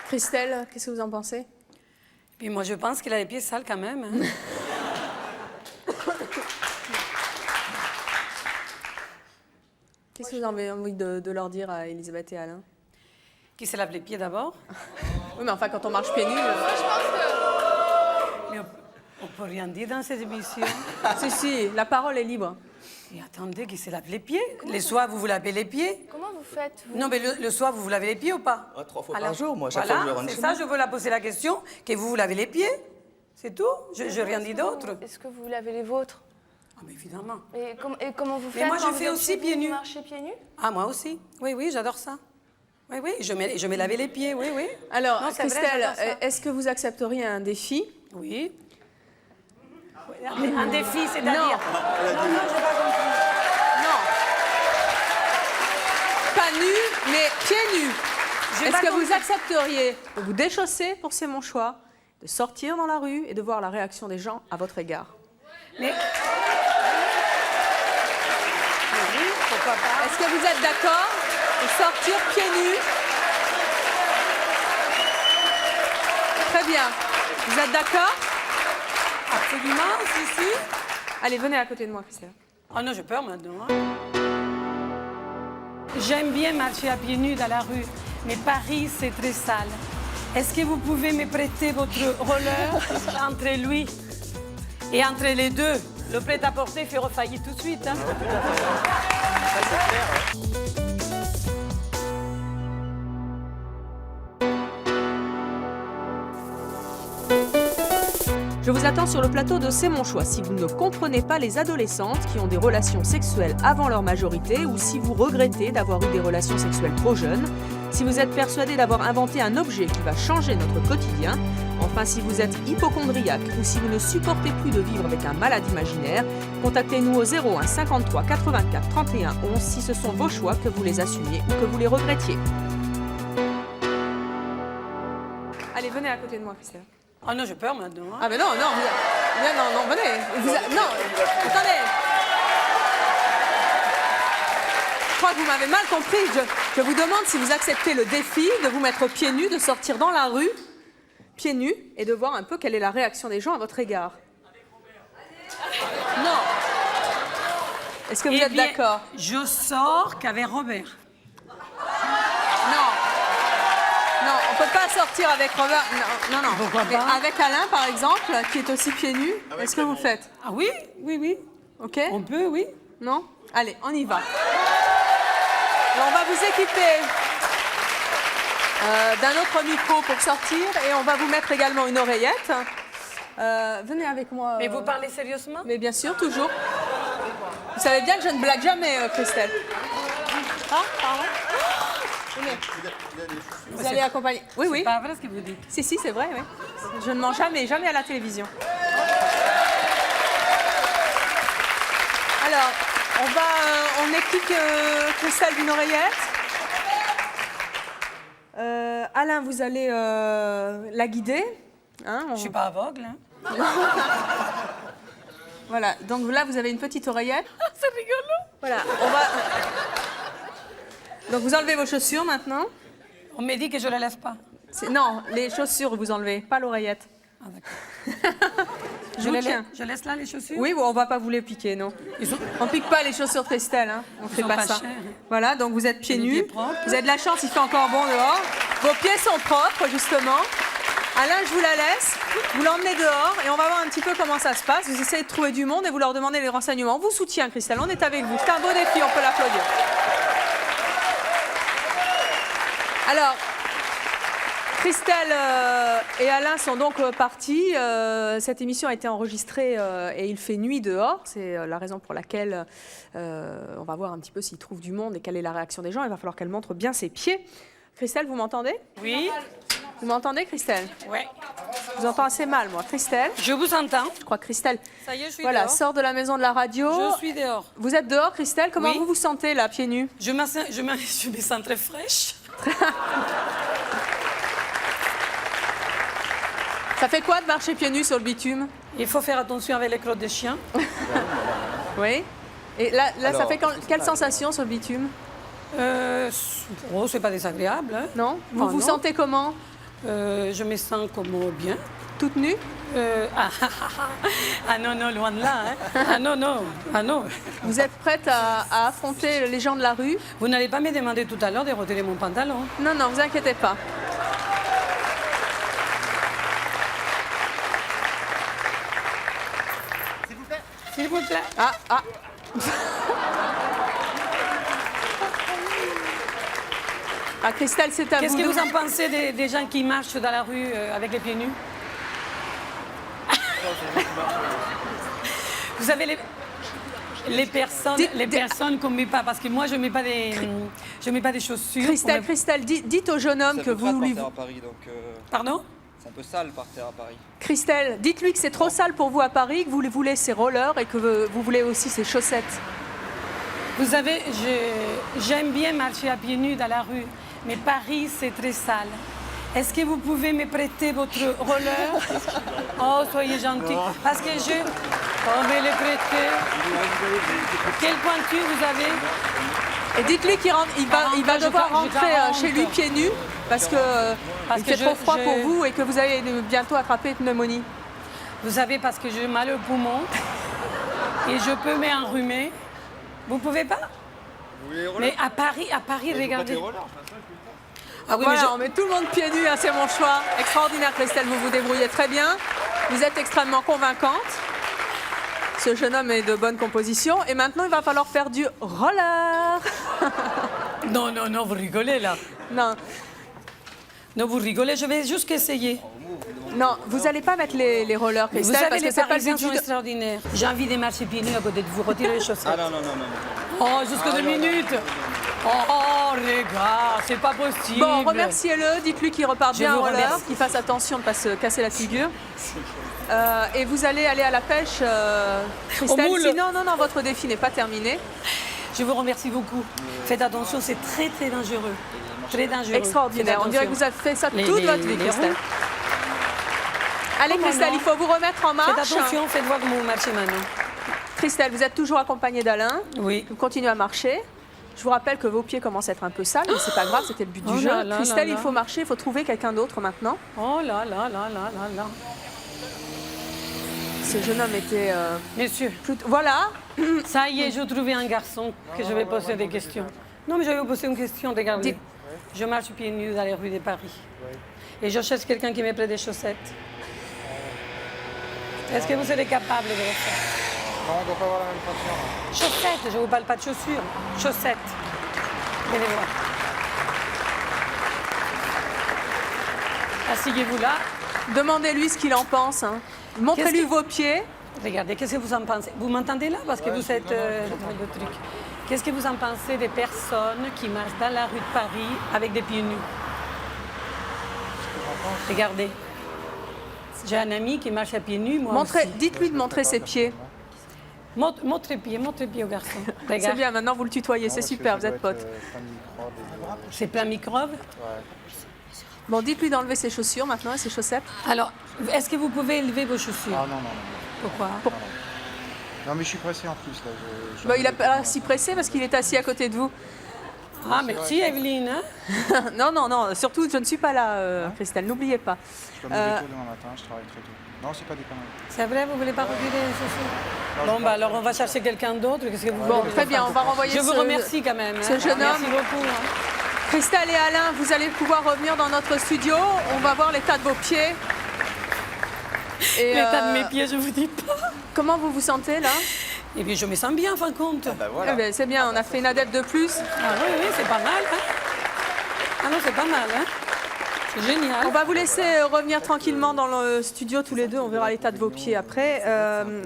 Speaker 6: Christelle, qu'est-ce que vous en pensez?
Speaker 10: Puis moi, je pense qu'il a les pieds sales quand même. Hein.
Speaker 6: Qu'est-ce que vous avez envie de leur dire à Elisabeth et Alain?
Speaker 10: Qui se lave les pieds d'abord?
Speaker 6: Oui, mais enfin, quand on marche pieds nus...
Speaker 1: Moi, je pense que...
Speaker 10: Mais on peut rien dire dans cette émission.
Speaker 6: Si, la parole est libre.
Speaker 10: Et attendez, qui se lave les pieds? Les soirs, vous vous lavez les pieds?
Speaker 14: Comment vous faites vous?
Speaker 10: Non, mais le soir, vous vous lavez les pieds ou pas?
Speaker 15: 3 fois par jour, moi, chaque
Speaker 10: voilà,
Speaker 15: fois que je rentre
Speaker 10: c'est
Speaker 15: chez
Speaker 10: ça,
Speaker 15: moi.
Speaker 10: je veux la poser la question, que vous vous lavez les pieds. C'est tout? Je n'ai rien dit d'autre.
Speaker 14: Est-ce que vous lavez les vôtres?
Speaker 10: Ah, mais évidemment.
Speaker 14: Et comment vous faites?
Speaker 10: Mais moi,
Speaker 14: quand
Speaker 10: je
Speaker 14: vous
Speaker 10: fais
Speaker 14: êtes
Speaker 10: aussi
Speaker 14: chez vous,
Speaker 10: pieds nus.
Speaker 14: Vous marchez pieds nus?
Speaker 10: Ah, moi aussi. Oui, j'adore ça. Oui, je mets laver les pieds, oui.
Speaker 6: Alors,
Speaker 10: Non, c'est vrai,
Speaker 6: Christelle,
Speaker 10: j'adore ça.
Speaker 6: est-ce que vous accepteriez un défi?
Speaker 10: Oui. Un défi, c'est-à-dire...
Speaker 6: Non.
Speaker 10: Non, j'ai pas compris.
Speaker 6: Non. Pas nus, mais pieds nus. Est-ce que vous accepteriez de vous déchausser pour C'est mon choix, de sortir dans la rue et de voir la réaction des gens à votre égard?
Speaker 10: Mais... Oui, pourquoi pas?
Speaker 6: Est-ce que vous êtes d'accord de sortir pieds nus? Très bien. Vous êtes d'accord?
Speaker 10: Absolument, si.
Speaker 6: Allez, venez à côté de moi, Christelle.
Speaker 10: Oh non, j'ai peur maintenant. Hein. J'aime bien marcher à pieds nus dans la rue, mais Paris, c'est très sale. Est-ce que vous pouvez me prêter votre roller entre lui et entre les deux? Le prêt-à-porter fait refaillir tout de suite. Hein.
Speaker 6: Je vous attends sur le plateau de C'est mon choix si vous ne comprenez pas les adolescentes qui ont des relations sexuelles avant leur majorité ou si vous regrettez d'avoir eu des relations sexuelles trop jeunes, si vous êtes persuadé d'avoir inventé un objet qui va changer notre quotidien, enfin si vous êtes hypocondriaque ou si vous ne supportez plus de vivre avec un malade imaginaire, contactez-nous au 01 53 84 31 11 si ce sont vos choix, que vous les assumiez ou que vous les regrettiez. Allez, venez à côté de moi, Christelle.
Speaker 10: Oh non, j'ai peur maintenant. Hein.
Speaker 6: Ah mais non, venez. Non, attendez. Je crois que vous m'avez mal compris. Je vous demande si vous acceptez le défi de vous mettre pieds nus, de sortir dans la rue, pieds nus, et de voir un peu quelle est la réaction des gens à votre égard. Non. Est-ce que vous êtes d'accord?
Speaker 10: Je sors qu'avec Robert.
Speaker 6: peut pas sortir avec Robert. Non, non.
Speaker 10: Pourquoi
Speaker 6: Mais
Speaker 10: pas?
Speaker 6: avec Alain, par exemple, qui est aussi pieds nus. Est-ce que vous le faites?
Speaker 10: Ah oui, oui, oui.
Speaker 6: Ok.
Speaker 10: On peut, oui.
Speaker 6: Non? Allez, on y va. Alors, on va vous équiper d'un autre micro pour sortir et on va vous mettre également une oreillette. Venez avec moi.
Speaker 10: Mais vous parlez sérieusement?
Speaker 6: Mais bien sûr, toujours. Vous savez bien que je ne blague jamais, Christelle. Ah, pardon. Venez. Vous allez accompagner. Oui, oui.
Speaker 10: C'est pas vrai ce que vous dites.
Speaker 6: Si, si, c'est vrai, oui. Je ne mens jamais, jamais à la télévision. Alors, on équipe Christelle d'une oreillette. Alain, vous allez la guider. Hein,
Speaker 10: Je suis pas aveugle. Hein.
Speaker 6: Voilà, donc là, vous avez une petite oreillette.
Speaker 10: C'est rigolo.
Speaker 6: Voilà, on va... Donc, vous enlevez vos chaussures maintenant.
Speaker 10: On me dit que je ne la laisse pas.
Speaker 6: Non, les chaussures, vous enlevez, pas l'oreillette.
Speaker 10: Ah, d'accord. Je laisse là les chaussures?
Speaker 6: Oui, bon, on ne va pas vous les piquer, non. On ne pique pas les chaussures de Christelle, hein. On ne fait pas ça.
Speaker 10: Chers.
Speaker 6: Voilà, donc vous êtes pieds nus.
Speaker 10: Propres.
Speaker 6: Vous avez de la chance, il fait encore bon dehors. Vos pieds sont propres, justement. Alain, je vous la laisse. Vous l'emmenez dehors et on va voir un petit peu comment ça se passe. Vous essayez de trouver du monde et vous leur demandez les renseignements. On vous soutient, Christelle, on est avec vous. C'est un beau défi, on peut l'applaudir. Alors, Christelle et Alain sont donc partis. Cette émission a été enregistrée et il fait nuit dehors. C'est la raison pour laquelle on va voir un petit peu s'il trouve du monde et quelle est la réaction des gens. Il va falloir qu'elle montre bien ses pieds. Christelle, vous m'entendez?
Speaker 10: Oui.
Speaker 6: Vous m'entendez, Christelle?
Speaker 10: Oui.
Speaker 6: Je vous entends assez mal, moi. Christelle?
Speaker 10: Je vous entends.
Speaker 6: Je crois que Christelle,
Speaker 10: Ça y est, je suis
Speaker 6: voilà,
Speaker 10: dehors.
Speaker 6: sort de la maison de la radio.
Speaker 10: Je suis dehors.
Speaker 6: Vous êtes dehors, Christelle? Comment
Speaker 10: Oui.
Speaker 6: vous vous sentez, là, pieds nus?
Speaker 10: Je me sens très fraîche.
Speaker 6: Ça fait quoi de marcher pieds nus sur le bitume?
Speaker 10: Il faut faire attention avec les crottes de chien.
Speaker 6: Oui. Et là
Speaker 15: Alors,
Speaker 6: ça fait quelle sensation sur le bitume?
Speaker 10: Oh, c'est pas désagréable. Hein.
Speaker 6: Non? Vous
Speaker 10: Ah,
Speaker 6: vous
Speaker 10: non.
Speaker 6: sentez comment?
Speaker 10: Je me sens comme bien.
Speaker 6: Toute nue?
Speaker 10: Ah non, non, loin de là. Hein. Ah non, non, ah non.
Speaker 6: Vous êtes prête à affronter les gens de la rue?
Speaker 10: Vous n'allez pas me demander tout à l'heure de retirer mon pantalon.
Speaker 6: Non, non, vous inquiétez pas.
Speaker 10: S'il vous plaît.
Speaker 6: Ah, ah. Ah, Christelle, c'est à vous.
Speaker 10: Qu'est-ce que
Speaker 6: de-
Speaker 10: vous en pensez des gens qui marchent dans la rue avec les pieds nus? Vous savez, les personnes qu'on ne met pas, parce que moi, je ne mets pas des chaussures.
Speaker 6: Christelle, Christelle, dites au jeune homme que vous lui...
Speaker 16: à Paris, donc
Speaker 10: Pardon?
Speaker 16: c'est un peu sale par terre à Paris.
Speaker 6: Christelle, dites-lui que c'est trop sale pour vous à Paris, que vous voulez ses rollers et que vous voulez aussi ses chaussettes.
Speaker 10: Vous savez, j'aime bien marcher à pieds nus dans la rue, mais Paris, c'est très sale. Est-ce que vous pouvez me prêter votre roller? Oh, soyez gentil. Parce que on va le prêter. Quelle pointure vous avez?
Speaker 6: Et dites-lui qu'il rentre, il va devoir rentrer chez lui pieds nus parce que il fait trop froid pour vous et que vous allez bientôt attraper une pneumonie.
Speaker 10: Vous savez, parce que j'ai mal au poumon et je peux m'enrhumer. Vous pouvez pas? Mais à Paris, regardez. Ah oui,
Speaker 6: Voilà, on met tout le monde pieds nus, hein, c'est mon choix. Extraordinaire, Christelle, vous vous débrouillez très bien. Vous êtes extrêmement convaincante. Ce jeune homme est de bonne composition. Et maintenant, il va falloir faire du roller.
Speaker 10: Non, non, non, vous rigolez là.
Speaker 6: Non.
Speaker 10: Non, vous rigolez, je vais juste essayer.
Speaker 6: Non, vous n'allez pas mettre les rollers,
Speaker 10: Vous
Speaker 6: Christelle,
Speaker 10: savez,
Speaker 6: parce
Speaker 10: les
Speaker 6: que c'est pas le
Speaker 10: Parisiens
Speaker 6: but
Speaker 10: sont
Speaker 6: du...
Speaker 10: extraordinaires. J'ai envie de marcher pieds nus à côté de vous, retirer les chaussettes.
Speaker 16: Ah non, non, non, non.
Speaker 10: Oh, jusque 2 minutes. Oh, les gars, c'est pas possible.
Speaker 6: Bon, remerciez-le, dites-lui qu'il reparte
Speaker 10: Je
Speaker 6: bien en
Speaker 10: vous
Speaker 6: roller,
Speaker 10: remercie.
Speaker 6: qu'il fasse attention de ne pas se casser la figure. Et vous allez aller à la pêche, Christelle.
Speaker 10: moule.
Speaker 6: Sinon, non, votre défi n'est pas terminé.
Speaker 10: Je vous remercie beaucoup. Faites attention, c'est très, très dangereux. Très dangereux.
Speaker 6: Extraordinaire. On dirait que vous avez fait ça toute votre vie, Christelle. Allez,
Speaker 10: Comment
Speaker 6: Christelle,
Speaker 10: non?
Speaker 6: il faut vous remettre en marche.
Speaker 10: Faites attention, faites voir comment vous marchez maintenant.
Speaker 6: Christelle, vous êtes toujours accompagnée d'Alain.
Speaker 10: Oui.
Speaker 6: Vous continuez à marcher. Je vous rappelle que vos pieds commencent à être un peu sales, mais c'est pas grave, c'était le but
Speaker 10: Oh
Speaker 6: du
Speaker 10: là
Speaker 6: jeu.
Speaker 10: là
Speaker 6: Christelle,
Speaker 10: là
Speaker 6: il
Speaker 10: là.
Speaker 6: faut marcher, il faut trouver quelqu'un d'autre maintenant.
Speaker 10: Oh là là là là là là.
Speaker 6: Ce jeune homme était...
Speaker 10: Monsieur.
Speaker 6: Voilà.
Speaker 10: Ça y est, j'ai trouvé un garçon que je vais poser des questions. Non, mais je vais vous poser une question, regardez. Je marche pieds nus dans les rues de Paris. Et je cherche quelqu'un qui me prête des chaussettes. Est-ce que vous serez capable de le faire?
Speaker 16: Non, on ne doit pas avoir la même peinture.
Speaker 10: Chaussettes, je ne vous parle pas de chaussures. Chaussettes. Venez voir. Asseyez-vous là.
Speaker 6: Demandez-lui ce qu'il en pense. Hein. Montrez-lui vos pieds.
Speaker 10: Regardez, qu'est-ce que vous en pensez? Vous m'entendez là? Parce que vous êtes le truc. Qu'est-ce que vous en pensez des personnes qui marchent dans la rue de Paris avec des pieds nus? Regardez. J'ai un ami qui marche à pieds nus, moi aussi.
Speaker 6: Dites-lui de montrer ses pieds.
Speaker 10: Montre les pieds au garçon.
Speaker 6: C'est bien, maintenant vous le tutoyez, c'est super, vous êtes potes.
Speaker 10: C'est plein microbe?
Speaker 6: Bon, dites-lui d'enlever ses chaussures maintenant et ses chaussettes.
Speaker 10: Alors, est-ce que vous pouvez élever vos chaussures?
Speaker 16: Ah non.
Speaker 10: Pourquoi?
Speaker 16: Non, mais je suis pressé en plus. Là.
Speaker 6: Il n'a pas si pressé parce qu'il est assis à côté de vous.
Speaker 10: Ah, merci Evelyne. Hein?
Speaker 6: non, surtout je ne suis pas là, Christelle, n'oubliez pas.
Speaker 16: Je dois me lever tôt demain matin, je travaille très tôt. Non, c'est pas des conneries.
Speaker 10: C'est vrai, vous ne voulez pas reculer les chaussures? Bon, bah alors on va chercher quelqu'un d'autre. Qu'est-ce que vous
Speaker 6: Bon,
Speaker 10: voulez?
Speaker 6: très bien, on va renvoyer
Speaker 10: Je vous remercie quand même.
Speaker 6: Ce jeune homme.
Speaker 10: Merci beaucoup. Hein.
Speaker 6: Christelle et Alain, vous allez pouvoir revenir dans notre studio. On va voir l'état de vos pieds.
Speaker 10: L'état de mes pieds, je vous dis pas.
Speaker 6: Comment vous vous sentez là?
Speaker 10: Eh bien, je me sens bien, en fin de compte.
Speaker 6: Eh ben, c'est bien, on a fait une adepte de plus.
Speaker 10: Ah oui, c'est pas mal. Hein? Ah non, c'est pas mal. Hein? C'est génial.
Speaker 6: On va vous laisser revenir tranquillement dans le studio tous les deux. On verra l'état de vos pieds après.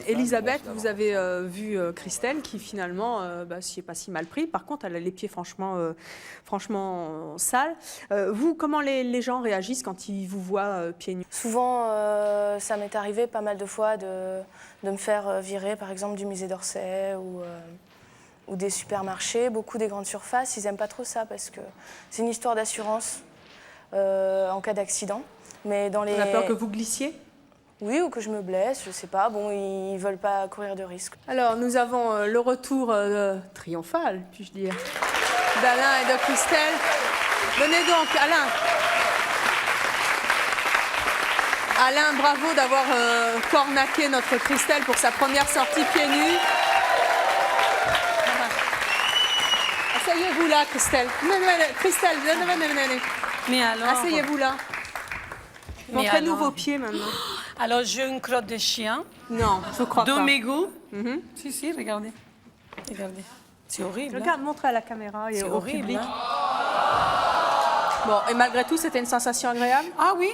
Speaker 6: Elisabeth, vous avez vu Christelle qui finalement s'y est pas si mal pris. Par contre, elle a les pieds franchement sales. Vous, comment les gens réagissent quand ils vous voient pieds nus?
Speaker 14: Souvent, ça m'est arrivé pas mal de fois de me faire virer, par exemple, du musée d'Orsay ou des supermarchés. Beaucoup des grandes surfaces, ils n'aiment pas trop ça parce que c'est une histoire d'assurance. En cas d'accident. Mais dans les...
Speaker 6: On a peur que vous glissiez?
Speaker 14: Oui, ou que je me blesse, je sais pas. Bon, ils veulent pas courir de risque.
Speaker 6: Alors, nous avons le retour triomphal, puis-je dire, d'Alain et de Christelle. Venez donc, Alain. Alain, bravo d'avoir cornaqué notre Christelle pour sa première sortie pieds nus. Asseyez-vous là, Christelle. Christelle, venez.
Speaker 10: Mais alors...
Speaker 6: Asseyez-vous là. Montrez-nous vos pieds maintenant.
Speaker 10: Alors, j'ai une crotte de chien.
Speaker 6: Non, je crois pas.
Speaker 10: De mégots. Si, regardez. Regardez. C'est horrible.
Speaker 6: Regarde, montre à la caméra et au
Speaker 10: horrible,
Speaker 6: public.
Speaker 10: Hein.
Speaker 6: Bon, et malgré tout, c'était une sensation agréable?
Speaker 10: Ah oui.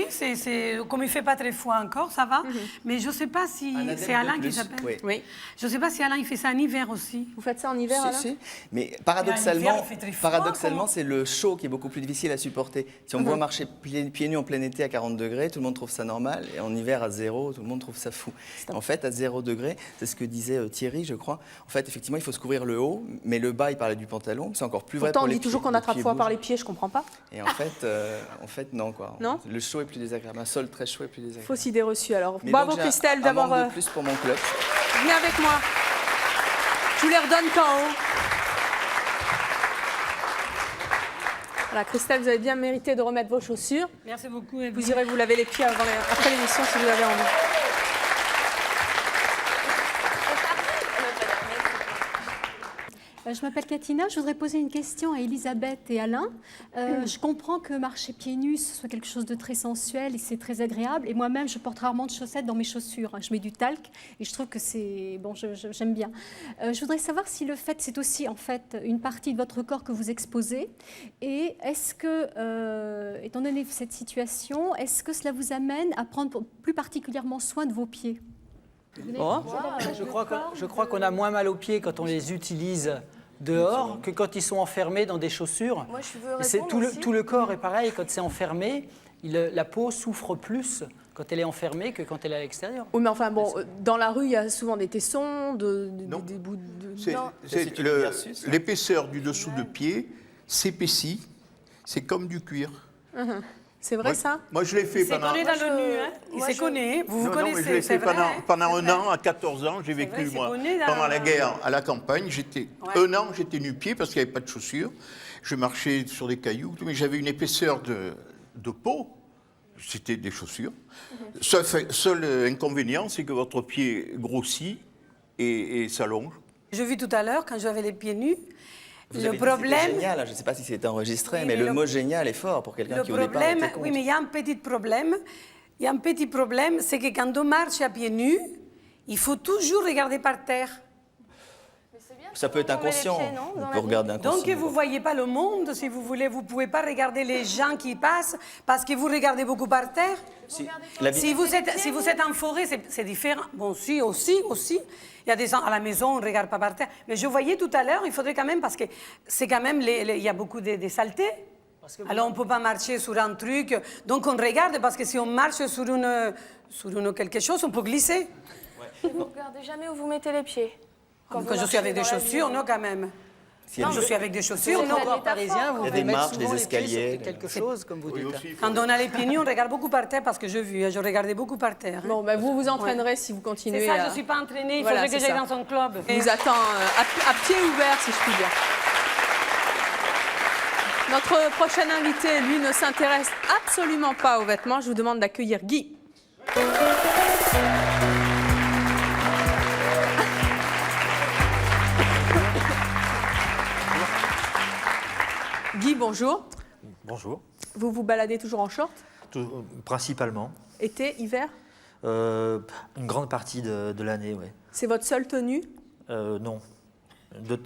Speaker 10: C'est comme il ne fait pas très froid encore, ça va. Mais je ne sais pas si c'est Alain qui s'appelle.
Speaker 6: Oui.
Speaker 10: Je ne sais pas si Alain, il fait ça en hiver aussi.
Speaker 6: Vous faites ça en hiver, Alain?
Speaker 15: Si. Mais paradoxalement, c'est le chaud qui est beaucoup plus difficile à supporter. Si on me voit marcher pieds nus en plein été à 40 degrés, tout le monde trouve ça normal. Et en hiver à 0, tout le monde trouve ça fou. En fait, à 0 degré, c'est ce que disait Thierry, je crois. En fait, effectivement, il faut se couvrir le haut, mais le bas, il parlait du pantalon. C'est encore plus vrai pour les pieds.
Speaker 6: Pourtant, on dit toujours qu'on attrape froid par les pieds, je comprends pas.
Speaker 15: Et en fait, non, quoi.
Speaker 6: Non?
Speaker 15: Le chaud est plus désagréable. Un sol très chaud est plus désagréable.
Speaker 6: Fausse idée reçue, alors.
Speaker 15: Mais
Speaker 6: bravo,
Speaker 15: donc,
Speaker 6: Christelle,
Speaker 15: un membre
Speaker 6: d'avoir...
Speaker 15: de plus pour mon club.
Speaker 6: Viens avec moi. Je vous les redonne qu'en haut. Voilà, Christelle, vous avez bien mérité de remettre vos chaussures.
Speaker 10: Merci beaucoup.
Speaker 6: Vous irez vous laver les pieds après l'émission si vous avez envie.
Speaker 17: Je m'appelle Katina, je voudrais poser une question à Elisabeth et Alain. Je comprends que marcher pieds nus, ce soit quelque chose de très sensuel et c'est très agréable. Et moi-même, je porte rarement de chaussettes dans mes chaussures. Je mets du talc et je trouve que c'est... Bon, j'aime bien. Je voudrais savoir si le fait, c'est aussi en fait une partie de votre corps que vous exposez. Et est-ce que, étant donné cette situation, est-ce que cela vous amène à prendre plus particulièrement soin de vos pieds?
Speaker 7: Je crois qu'on a moins mal aux pieds quand on les utilise dehors que quand ils sont enfermés dans des chaussures.
Speaker 14: Moi, je veux répondre
Speaker 7: tout le corps est pareil, quand c'est enfermé, la peau souffre plus quand elle est enfermée que quand elle est à l'extérieur.
Speaker 6: Oui, mais enfin, bon, dans la rue, il y a souvent des tessons, des bouts de...
Speaker 8: C'est l'épaisseur du dessous de pied s'épaissit, c'est comme du cuir.
Speaker 6: C'est vrai, ça?
Speaker 8: Moi, je l'ai fait pendant...
Speaker 10: Il s'est connu dans le nu, hein? Il s'est connu. Vous connaissez,
Speaker 8: mais je l'ai fait pendant un an, à 14 ans. J'ai vécu, moi, pendant la guerre à la campagne. Un an, j'étais nu-pied parce qu'il n'y avait pas de chaussures. Je marchais sur des cailloux, mais j'avais une épaisseur de peau. C'était des chaussures. Seul inconvénient, c'est que votre pied grossit et s'allonge.
Speaker 10: Je vis tout à l'heure, quand j'avais les pieds nus,
Speaker 15: Vous avez dit que c'était génial, je ne sais pas si c'était enregistré,
Speaker 10: Oui,
Speaker 15: mais
Speaker 10: mais
Speaker 15: le mot génial est fort pour quelqu'un qui au départ était contre.
Speaker 10: Oui, mais il y a un petit problème. Il y a un petit problème, c'est que quand on marche à pieds nus, il faut toujours regarder par terre.
Speaker 15: Ça peut être inconscient, on peut regarder inconsciemment.
Speaker 10: Donc vous ne voyez pas le monde, si vous voulez, vous ne pouvez pas regarder les gens qui passent parce que vous regardez beaucoup par terre. Si vous êtes en forêt, c'est différent. Bon, si, aussi. Il y a des gens à la maison, on ne regarde pas par terre. Mais je voyais tout à l'heure, il faudrait quand même, parce que c'est quand même, il y a beaucoup de saletés. Alors on ne peut pas marcher sur un truc. Donc on regarde, parce que si on marche sur quelque chose, on peut glisser.
Speaker 14: Vous ne regardez jamais où vous mettez les pieds.
Speaker 10: Quand je suis avec des chaussures, non, quand même. Non, je suis avec des chaussures, non.
Speaker 15: Parisien, vous des marches, des escaliers.
Speaker 7: Quelque chose, comme vous dites.
Speaker 10: Quand on a les pieds nus, on regarde beaucoup par terre, parce que je regardais beaucoup par terre.
Speaker 6: Bon, ben, vous vous entraînerez si vous continuez.
Speaker 10: C'est ça, je ne suis pas entraînée, il faudrait que j'aille dans un club.
Speaker 6: On vous attend à pied ouvert, si je puis dire. Notre prochain invité, lui, ne s'intéresse absolument pas aux vêtements. Je vous demande d'accueillir Guy. Guy, bonjour.
Speaker 18: Bonjour.
Speaker 6: Vous vous baladez toujours en short?
Speaker 18: Principalement.
Speaker 6: Été, hiver?
Speaker 18: Une grande partie de l'année, oui.
Speaker 6: C'est votre seule tenue?
Speaker 18: Non.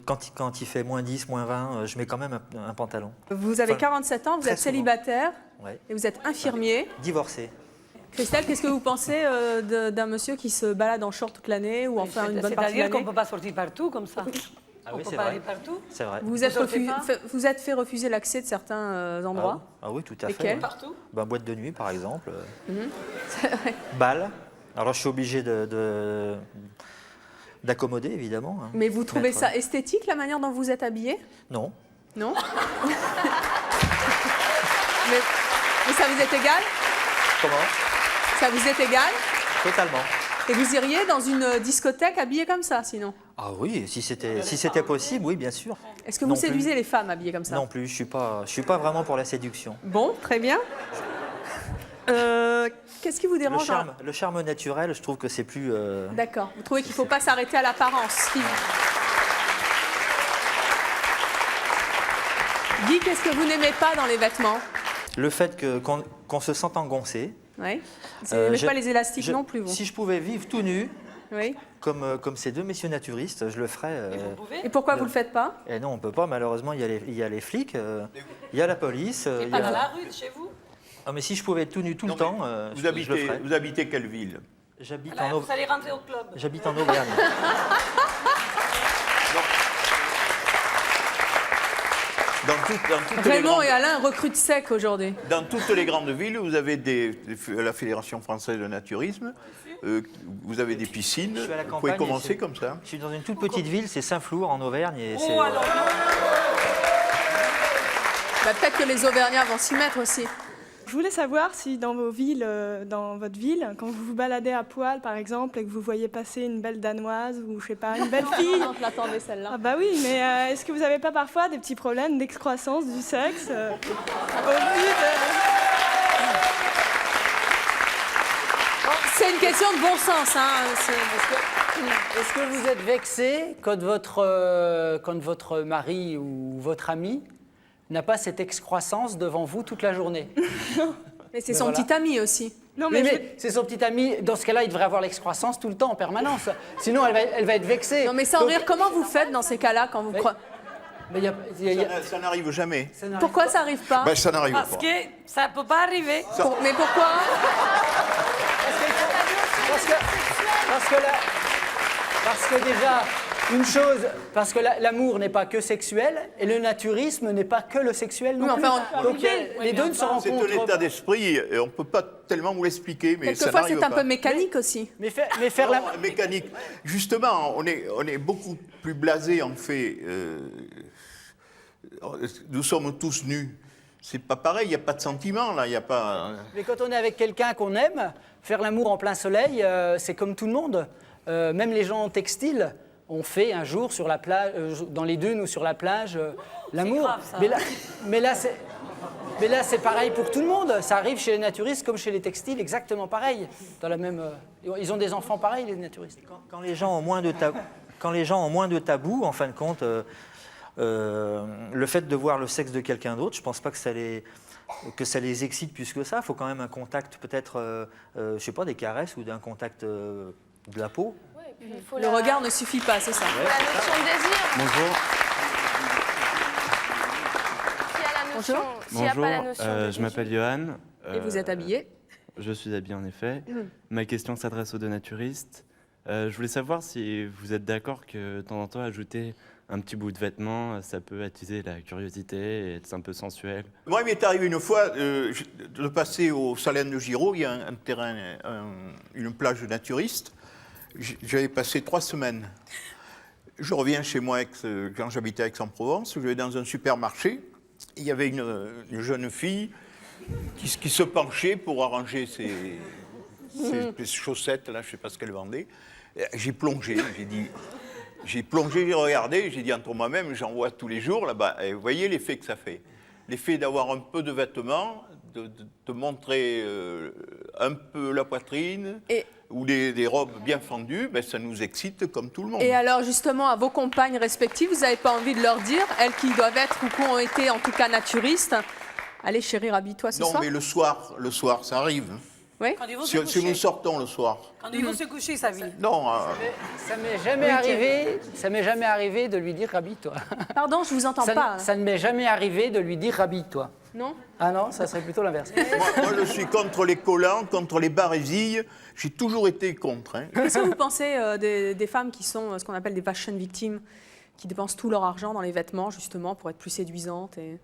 Speaker 18: Quand il fait moins 10, moins 20, je mets quand même un pantalon.
Speaker 6: Vous avez 47 ans, vous êtes célibataire et vous êtes infirmier.
Speaker 18: Divorcé.
Speaker 6: Christelle, qu'est-ce que vous pensez d'un monsieur qui se balade en short toute l'année ou enfin une bonne partie de l'année?
Speaker 10: C'est-à-dire qu'on ne peut pas sortir partout comme ça.
Speaker 18: Ah
Speaker 10: on
Speaker 18: oui,
Speaker 10: peut
Speaker 18: c'est
Speaker 10: pas
Speaker 18: vrai.
Speaker 10: aller partout.
Speaker 18: C'est vrai.
Speaker 6: Vous êtes fait refuser l'accès de certains endroits?
Speaker 18: Ah oui, tout à fait.
Speaker 6: Lesquels?
Speaker 10: Partout.
Speaker 18: Boîte de nuit, par exemple. Bal. Alors, je suis obligé d'accommoder, évidemment. Hein.
Speaker 6: Mais vous trouvez ça esthétique, la manière dont vous êtes habillé?
Speaker 18: Non.
Speaker 6: Non. mais ça vous est égal?
Speaker 18: Comment?
Speaker 6: Ça vous est égal?
Speaker 18: Totalement.
Speaker 6: Et vous iriez dans une discothèque habillée comme ça, sinon?
Speaker 18: Ah oui, si c'était possible, oui, bien sûr.
Speaker 6: Est-ce que vous séduisez les femmes habillées comme ça?
Speaker 18: Non plus, je suis pas vraiment pour la séduction.
Speaker 6: Bon, très bien. Qu'est-ce qui vous dérange?
Speaker 18: Le charme naturel, je trouve que c'est plus...
Speaker 6: D'accord. Vous trouvez qu'il ne faut pas s'arrêter à l'apparence? Guy, qu'est-ce que vous n'aimez pas dans les vêtements?
Speaker 18: Le fait qu'on se sente engoncé.
Speaker 6: Oui. Vous n'aimez pas les élastiques non plus, vous?
Speaker 18: Si je pouvais vivre tout nu,
Speaker 6: oui,
Speaker 18: comme ces deux messieurs naturistes, je le ferais.
Speaker 6: Et pourquoi vous ne le faites pas?
Speaker 18: Et non, on ne peut pas, malheureusement, il y a les flics, il y a la police.
Speaker 10: C'est pas dans la rue de chez vous?
Speaker 18: Ah, mais si je pouvais être tout nu tout le temps, je le ferais.
Speaker 8: Vous habitez quelle ville?
Speaker 18: J'habite
Speaker 10: Vous allez rentrer au club.
Speaker 18: J'habite en Auvergne.
Speaker 6: Raymond et Alain recrutent sec aujourd'hui.
Speaker 8: Dans toutes les grandes villes, vous avez la Fédération française de naturisme, vous avez des piscines, vous pouvez commencer comme ça.
Speaker 18: Je suis dans une toute petite ville, c'est Saint-Flour en Auvergne. Et
Speaker 6: peut-être que les Auvergnats vont s'y mettre aussi.
Speaker 19: Je voulais savoir si dans vos villes, dans votre ville, quand vous vous baladez à poil par exemple et que vous voyez passer une belle Danoise ou je sais pas, une belle fille.
Speaker 6: On l'attendait celle-là.
Speaker 19: Ah bah oui, mais est-ce que vous n'avez pas parfois des petits problèmes d'excroissance du sexe au vu
Speaker 6: C'est une question de bon sens. Hein.
Speaker 7: Est-ce que vous êtes vexé quand votre mari ou votre ami n'a pas cette excroissance devant vous toute la journée?
Speaker 6: Mais c'est son petit ami aussi.
Speaker 19: Non,
Speaker 7: mais c'est son petit ami. Dans ce cas-là, il devrait avoir l'excroissance tout le temps, en permanence. Sinon, elle va être vexée.
Speaker 6: Non, mais sans rire, comment vous faites dans ces cas-là quand vous croyez?
Speaker 8: Ça n'arrive jamais.
Speaker 6: Pourquoi ça n'arrive pas?
Speaker 8: Ça n'arrive pas.
Speaker 10: Parce que ça ne peut pas arriver.
Speaker 6: Mais pourquoi?
Speaker 7: Parce que déjà, une chose, parce que l'amour n'est pas que sexuel et le naturisme n'est pas que le sexuel non plus. Donc les deux ne se rencontrent pas.
Speaker 8: C'est un état d'esprit et on ne peut pas tellement vous l'expliquer, mais ça
Speaker 6: quelquefois
Speaker 8: n'arrive
Speaker 6: c'est un
Speaker 8: pas.
Speaker 6: peu mécanique aussi.
Speaker 7: Mais faire la
Speaker 8: mécanique. Justement, on est beaucoup plus blasé en fait. Nous sommes tous nus. C'est pas pareil, il n'y a pas de sentiment là, il y a pas.
Speaker 7: Mais quand on est avec quelqu'un qu'on aime, faire l'amour en plein soleil, c'est comme tout le monde. Même les gens en textile, on fait un jour sur la plage, dans les dunes ou sur la plage, l'amour. Mais là, c'est pareil pour tout le monde. Ça arrive chez les naturistes comme chez les textiles, exactement pareil. Dans la même, ils ont des enfants pareils, les naturistes.
Speaker 18: Quand les gens ont moins de tabous, en fin de compte, Le fait de voir le sexe de quelqu'un d'autre, je ne pense pas que ça les excite plus que ça. Il faut quand même un contact, peut-être, je sais pas, des caresses ou d'un contact de la peau.
Speaker 6: Le regard ne suffit pas, c'est ça.
Speaker 14: La notion de désir.
Speaker 3: Bonjour.
Speaker 14: S'il n'y a pas la notion de
Speaker 3: je
Speaker 14: désir.
Speaker 3: m'appelle Johan.
Speaker 6: Et vous êtes habillé?
Speaker 3: Je suis habillé en effet.
Speaker 6: Mm.
Speaker 3: Ma question s'adresse aux deux naturistes. Je voulais savoir si vous êtes d'accord que de temps en temps ajouter un petit bout de vêtement, ça peut attiser la curiosité et être un peu sensuel.
Speaker 8: Moi, il m'est arrivé une fois de passer au Salin de Giraud, il y a un terrain, une plage naturiste. J'avais passé 3 semaines. Je reviens chez moi quand j'habitais à Aix-en-Provence, je vais dans un supermarché. Il y avait une jeune fille qui se penchait pour arranger ses chaussettes, là, je ne sais pas ce qu'elle vendait. J'ai plongé, j'ai regardé, j'ai dit entre moi-même, j'en vois tous les jours là-bas. Et vous voyez l'effet que ça fait. L'effet d'avoir un peu de vêtements, de montrer un peu la poitrine, ou des robes bien fendues, ben, ça nous excite comme tout le monde.
Speaker 6: Et alors justement, à vos compagnes respectives, vous n'avez pas envie de leur dire, elles qui doivent être ou qui ont été en tout cas naturistes, allez chérie, rhabille-toi ce soir.
Speaker 8: Non, mais le soir, ça arrive.
Speaker 6: Oui.
Speaker 8: Si nous sortons le soir.
Speaker 10: Quand ils vont se coucher, ça vit.
Speaker 8: Non.
Speaker 7: Ça m'est jamais arrivé. Ça m'est jamais arrivé de lui dire rhabille-toi.
Speaker 6: Pardon, je vous entends pas.
Speaker 7: Ça ne m'est jamais arrivé de lui dire rhabille-toi.
Speaker 6: Non.
Speaker 7: Ah non, ça serait plutôt l'inverse.
Speaker 8: Moi, je suis contre les collants, contre les barésilles. J'ai toujours été contre. Hein.
Speaker 6: Qu'est-ce que vous pensez des femmes qui sont ce qu'on appelle des fashion victimes, qui dépensent tout leur argent dans les vêtements justement pour être plus séduisantes et...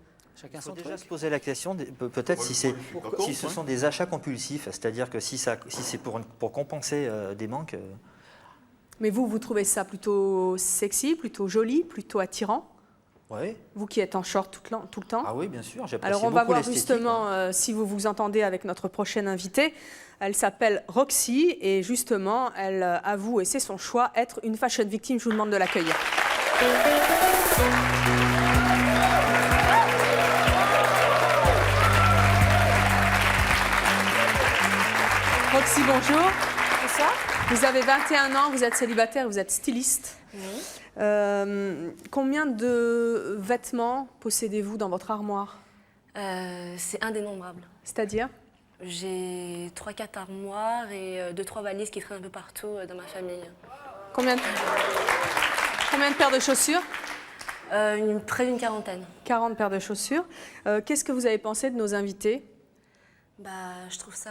Speaker 18: Il faut déjà se poser la question, peut-être si ce sont des achats compulsifs, c'est-à-dire que si c'est pour compenser des manques.
Speaker 6: Mais vous trouvez ça plutôt sexy, plutôt joli, plutôt attirant?
Speaker 18: Oui.
Speaker 6: Vous qui êtes en short tout le temps?
Speaker 18: Ah oui, bien sûr, j'apprécie
Speaker 6: Alors on
Speaker 18: beaucoup
Speaker 6: va voir
Speaker 18: l'esthétique.
Speaker 6: justement si vous vous entendez avec notre prochaine invitée. Elle s'appelle Roxy et justement elle avoue, et c'est son choix, être une fashion victime. Je vous demande de l'accueillir. Roxy, bonjour.
Speaker 14: Bonsoir.
Speaker 6: Vous avez 21 ans, vous êtes célibataire, vous êtes styliste.
Speaker 14: Oui.
Speaker 6: Combien de vêtements possédez-vous dans votre armoire?
Speaker 2: C'est indénombrable.
Speaker 6: C'est-à-dire?
Speaker 2: J'ai 3-4 armoires et 2-3 valises qui traînent un peu partout dans ma famille.
Speaker 6: Combien de paires de chaussures?
Speaker 2: Près d'une quarantaine.
Speaker 6: 40 paires de chaussures. Qu'est-ce que vous avez pensé de nos invités?
Speaker 2: Je trouve ça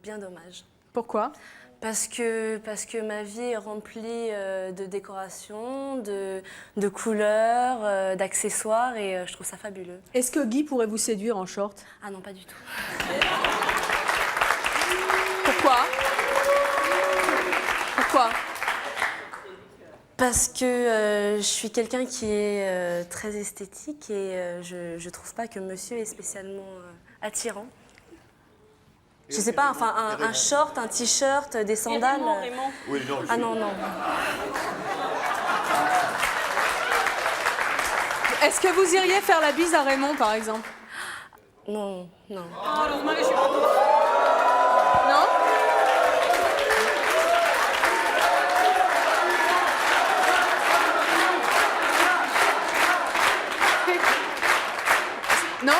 Speaker 2: bien dommage.
Speaker 6: Pourquoi?
Speaker 2: Parce que ma vie est remplie de décorations, de couleurs, d'accessoires et je trouve ça fabuleux.
Speaker 6: Est-ce que Guy pourrait vous séduire en short?
Speaker 2: Ah non, pas du tout.
Speaker 6: Pourquoi? Pourquoi?
Speaker 2: Parce que je suis quelqu'un qui est très esthétique et je ne trouve pas que monsieur est spécialement attirant. Je sais pas, enfin un short, un t-shirt, des sandales.
Speaker 10: Raymond.
Speaker 8: Oui, non,
Speaker 2: Ah non, non.
Speaker 6: Est-ce que vous iriez faire la bise à Raymond, par exemple?
Speaker 2: Non, non.
Speaker 10: Heureusement que je suis pas douce.
Speaker 6: Non? Non,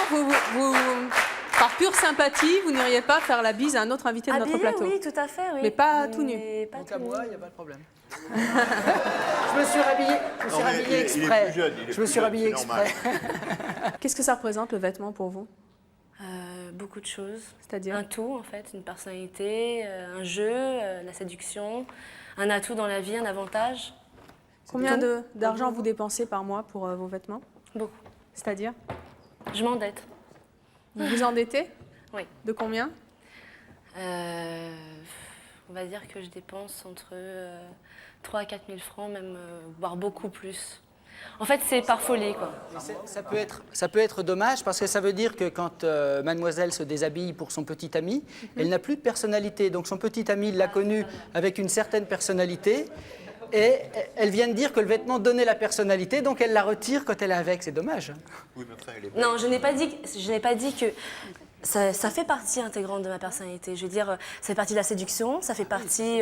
Speaker 6: par pure sympathie, vous n'iriez pas faire la bise à un autre invité de notre
Speaker 2: Habillé,
Speaker 6: plateau?
Speaker 2: oui, tout à fait, oui.
Speaker 6: Mais pas tout nu?
Speaker 7: Donc à moi, il n'y a pas de problème. Je me suis rhabillée exprès. Je me suis rhabillée exprès.
Speaker 6: Qu'est-ce que ça représente, le vêtement, pour vous?
Speaker 2: Beaucoup de choses.
Speaker 6: C'est-à-dire?
Speaker 2: Un tout, en fait, une personnalité, un jeu, la séduction, un atout dans la vie, un avantage.
Speaker 6: Combien d'argent vous dépensez par mois pour vos vêtements?
Speaker 2: Beaucoup.
Speaker 6: C'est-à-dire?
Speaker 2: Je m'endette.
Speaker 6: Vous vous endettez?
Speaker 2: Oui.
Speaker 6: De combien?
Speaker 2: On va dire que je dépense entre 3 000 à 4 000 francs, même, voire beaucoup plus. En fait, c'est par folie, quoi.
Speaker 7: Ça peut être dommage parce que ça veut dire que quand mademoiselle se déshabille pour son petit ami, elle n'a plus de personnalité. Donc son petit ami l'a connue avec une certaine personnalité et elle vient de dire que le vêtement donnait la personnalité, donc elle la retire quand elle est avec. C'est dommage.
Speaker 8: Oui, mais après, elle est
Speaker 2: Non, je n'ai pas dit que... Ça fait partie intégrante de ma personnalité. Je veux dire, ça fait partie de la séduction, ça fait partie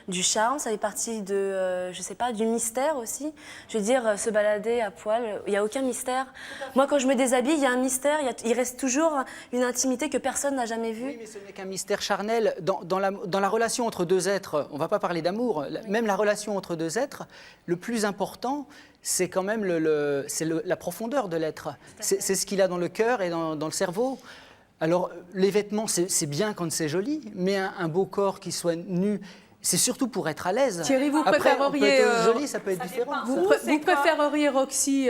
Speaker 2: du charme, ça fait partie de, je sais pas, du mystère aussi. Je veux dire, se balader à poil, il n'y a aucun mystère. Moi, quand je me déshabille, il y a un mystère, il reste toujours une intimité que personne n'a jamais vue.
Speaker 7: Oui, mais ce n'est qu'un mystère charnel. Dans la relation entre deux êtres, on ne va pas parler d'amour, même la relation entre deux êtres, le plus important, c'est quand même la profondeur de l'être. C'est ce qu'il a dans le cœur et dans le cerveau. Alors, les vêtements, c'est bien quand c'est joli, mais un beau corps qui soit nu, c'est surtout pour être à l'aise.
Speaker 6: Thierry, vous
Speaker 7: Après,
Speaker 6: préféreriez...
Speaker 7: on peut être joli, ça peut être différent.
Speaker 6: Vous préféreriez Roxy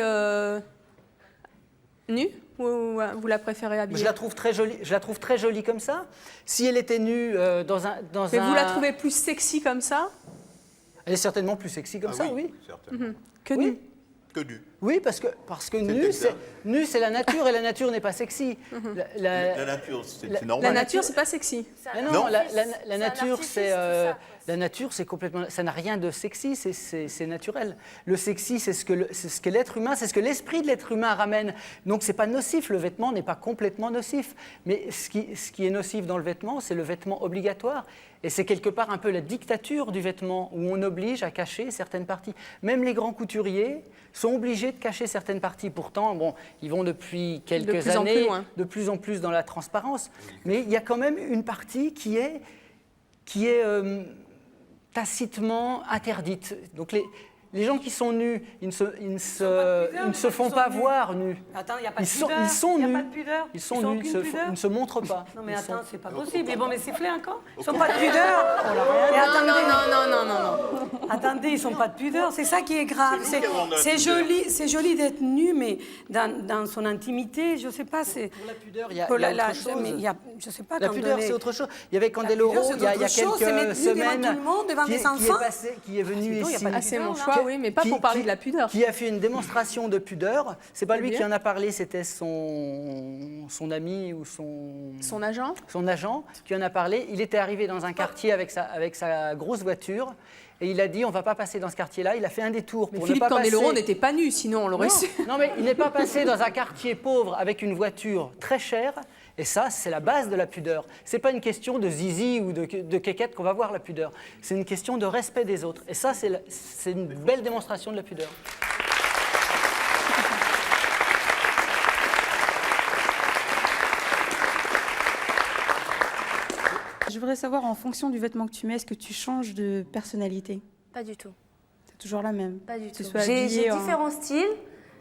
Speaker 6: nue ou vous la préférez habillée?
Speaker 7: Je la trouve très jolie comme ça. Si elle était nue dans un...
Speaker 6: Mais vous la trouvez plus sexy comme ça?
Speaker 7: Elle est certainement plus sexy comme ça, oui.
Speaker 6: Que nue.
Speaker 8: Que nu.
Speaker 7: Oui, parce que nu, c'est la nature et la nature n'est pas sexy.
Speaker 8: La nature, c'est normal.
Speaker 6: La nature, c'est pas sexy.
Speaker 7: Non, la nature, c'est complètement... Ça n'a rien de sexy, c'est naturel. Le sexy, c'est ce que l'être humain, c'est ce que l'esprit de l'être humain ramène. Donc, c'est pas nocif, le vêtement n'est pas complètement nocif. Mais ce qui est nocif dans le vêtement, c'est le vêtement obligatoire. Et c'est quelque part un peu la dictature du vêtement, où on oblige à cacher certaines parties. Même les grands couturiers sont obligés de cacher certaines parties. Pourtant, bon, ils vont depuis quelques années de plus en plus dans la transparence. Mais il y a quand même une partie qui est tacitement interdite. Donc les gens qui sont nus, ils ne se font pas voir nus.
Speaker 10: Attends, il n'y a pas de
Speaker 7: Ils
Speaker 10: pudeur.
Speaker 7: sont
Speaker 10: Il y a
Speaker 7: nus.
Speaker 10: pas de pudeur.
Speaker 7: Ils sont nus, ils ne se montrent pas.
Speaker 10: Non mais attends, c'est pas possible. Mais bon, mais sifflez encore. Ils sont pas de pudeur. Et attendez.
Speaker 6: Non.
Speaker 10: Attendez, ils sont pas de pudeur. C'est ça qui est grave. C'est joli d'être nu, mais dans son intimité, je sais pas. C'est
Speaker 7: pour la pudeur, il y a autre chose.
Speaker 10: Mais je sais pas.
Speaker 7: La pudeur, c'est autre chose. Il y avait Candeloro il y a quelques semaines qui est venu ici.
Speaker 6: Ah, c'est mon choix, oui, mais pas pour parler de la pudeur.
Speaker 7: Qui a fait une démonstration de pudeur. C'est pas lui qui en a parlé, c'était son ami ou son
Speaker 6: agent.
Speaker 7: Son agent qui en a parlé. Il était arrivé dans un quartier avec sa grosse voiture. Et il a dit, on ne va pas passer dans ce quartier-là. Il a fait un détour pour
Speaker 6: Philippe
Speaker 7: ne pas
Speaker 6: Candeloro
Speaker 7: passer...
Speaker 6: n'était pas nu, sinon on l'aurait su.
Speaker 7: Non, mais il n'est pas passé dans un quartier pauvre avec une voiture très chère. Et ça, c'est la base de la pudeur. Ce n'est pas une question de zizi ou de kékette qu'on va voir, la pudeur. C'est une question de respect des autres. Et ça, c'est une belle démonstration de la pudeur.
Speaker 12: Je voudrais savoir, en fonction du vêtement que tu mets, est-ce que tu changes de personnalité?
Speaker 2: Pas du tout.
Speaker 12: C'est toujours la même?
Speaker 2: Pas du tout.
Speaker 12: J'ai
Speaker 2: J'ai différents styles,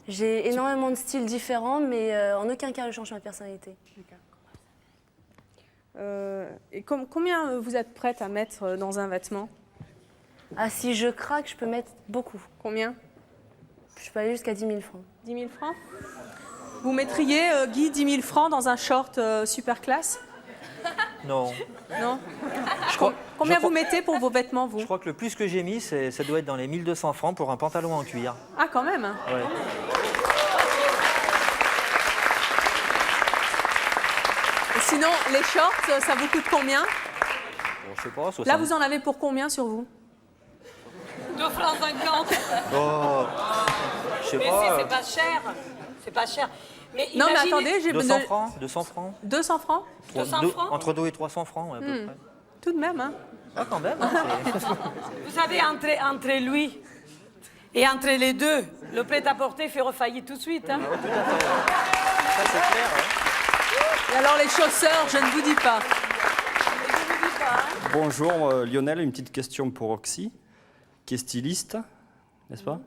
Speaker 2: j'ai énormément de styles différents, mais en aucun cas je change ma personnalité.
Speaker 6: Et combien vous êtes prête à mettre dans un vêtement?
Speaker 2: Ah, si je craque, je peux mettre beaucoup.
Speaker 6: Combien?
Speaker 2: Je peux aller jusqu'à 10 000 francs.
Speaker 6: 10 000 francs? Vous mettriez, Guy, 10 000 francs dans un short super classe?
Speaker 18: Non.
Speaker 6: Non. Combien vous mettez pour vos vêtements, vous?
Speaker 18: Je crois que le plus que j'ai mis, ça doit être dans les 1200 francs pour un pantalon en cuir.
Speaker 6: Ah, quand même, hein.
Speaker 18: Ouais.
Speaker 6: Et sinon, les shorts, ça vous coûte combien?
Speaker 18: Bon, je sais pas, 60.
Speaker 6: Là, vous en avez pour combien sur vous?
Speaker 10: 2 francs 50.
Speaker 18: Oh, je sais
Speaker 10: Mais
Speaker 18: pas.
Speaker 10: c'est pas cher. C'est pas cher. Mais
Speaker 6: non, mais
Speaker 10: imaginez...
Speaker 6: attendez, j'ai
Speaker 18: 200 francs 200 francs
Speaker 6: 200 francs
Speaker 10: 200 francs
Speaker 18: Entre 2 et 300 francs, ouais, à peu près.
Speaker 6: Tout de même, hein.
Speaker 18: Ah, quand même. Hein,
Speaker 10: Vous savez, entre lui et entre les deux, le prêt-à-porter fait refaillir tout de suite. Hein.
Speaker 18: tout à fait. Ça, c'est clair. Hein.
Speaker 6: Et alors, les chausseurs, je ne vous dis pas.
Speaker 20: Bonjour Lionel, une petite question pour Roxy, qui est styliste, n'est-ce pas?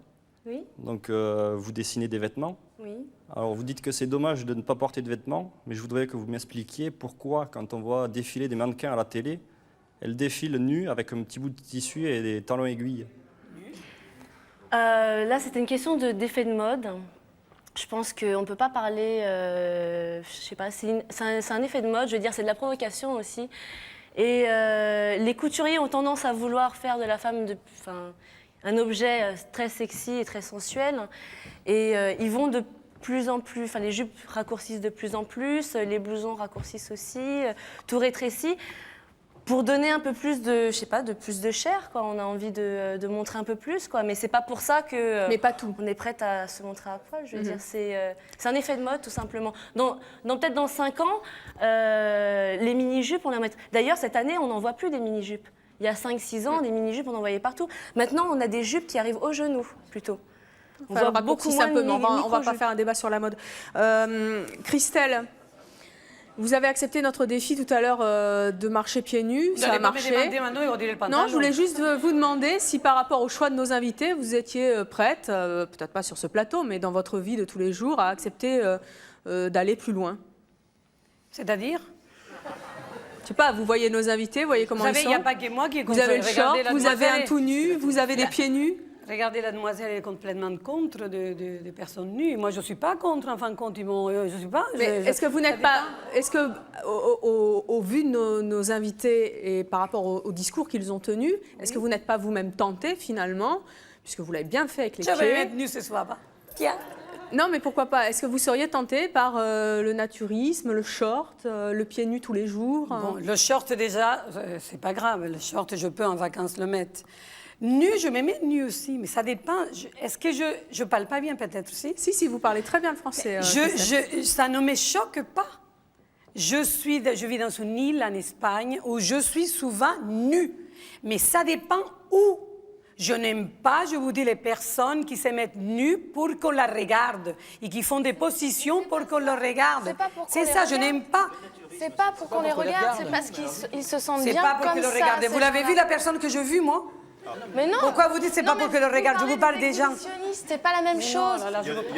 Speaker 2: Oui.
Speaker 20: Donc vous dessinez des vêtements.
Speaker 2: Oui.
Speaker 20: Alors vous dites que c'est dommage de ne pas porter de vêtements, mais je voudrais que vous m'expliquiez pourquoi, quand on voit défiler des mannequins à la télé, elles défilent nues avec un petit bout de tissu et des talons aiguilles.
Speaker 2: Là, c'était une question d'effet de mode. Je pense qu'on ne peut pas parler, je sais pas, c'est un effet de mode, je veux dire, c'est de la provocation aussi. Et les couturiers ont tendance à vouloir faire de la femme un objet très sexy et très sensuel. Et ils vont de plus en plus, les jupes raccourcissent de plus en plus, les blousons raccourcissent aussi, tout rétrécit. pour donner un peu plus de, je sais pas, de plus de chair, quoi. On a envie de montrer un peu plus, quoi. Mais c'est pas pour ça que
Speaker 6: mais pas tout.
Speaker 2: On est prête à se montrer à poil. Je veux dire, c'est un effet de mode, tout simplement. Peut-être dans 5 ans, les mini-jupes, on les remettra. D'ailleurs, cette année, on n'en voit plus des mini-jupes. Il y a 5-6 ans, des mini-jupes, on en voyait partout. Maintenant, on a des jupes qui arrivent au genou, plutôt. On voit beaucoup moins de
Speaker 6: on va pas faire un débat sur la mode. Christelle, vous avez accepté notre défi tout à l'heure de marcher pieds nus, ça a marché. Non, je voulais juste vous demander si par rapport au choix de nos invités, vous étiez prête, peut-être pas sur ce plateau, mais dans votre vie de tous les jours, à accepter d'aller plus loin.
Speaker 10: C'est-à-dire?
Speaker 6: Je sais pas, vous voyez nos invités, vous voyez comment ils sont.
Speaker 10: Il n'y a pas que moi qui est contre.
Speaker 6: Vous avez le short, vous avez un tout nu, vous avez des pieds nus.
Speaker 10: Regardez, la demoiselle est complètement contre des personnes nues. Moi, je ne suis pas contre, en fin de compte. Je suis pas.
Speaker 6: Est-ce que vous n'êtes pas. Est-ce que, au vu de nos invités et par rapport au discours qu'ils ont tenu, est-ce que vous n'êtes pas vous-même tenté, finalement, puisque vous l'avez bien fait avec les pieds?
Speaker 10: Je vais être nue ce soir, pas. Tiens.
Speaker 6: Non, mais pourquoi pas? Est-ce que vous seriez tenté par le naturisme, le short, le pied nu tous les jours?
Speaker 10: Bon, le short, déjà, c'est pas grave. Le short, je peux en vacances le mettre. Nu, je me mets nu aussi, mais ça dépend. Est-ce que je parle pas bien peut-être aussi?
Speaker 6: Si, vous parlez très bien le français.
Speaker 10: Ça ne me choque pas. Je vis dans une île en Espagne où je suis souvent nue. Mais ça dépend où. Je n'aime pas, je vous dis, les personnes qui se mettent nues pour qu'on la regarde et qui font des positions pour qu'on le regarde. C'est ça, je n'aime pas.
Speaker 14: C'est pas pour qu'on les regarde, c'est parce qu'ils se sentent bien
Speaker 10: comme ça. C'est pas pour que le regarde. Vous l'avez vu, la personne que j'ai vue, moi?
Speaker 14: Mais non.
Speaker 10: Pourquoi vous dites c'est pas pour que le regarde? Je vous parle des gens.
Speaker 14: C'est pas la même chose.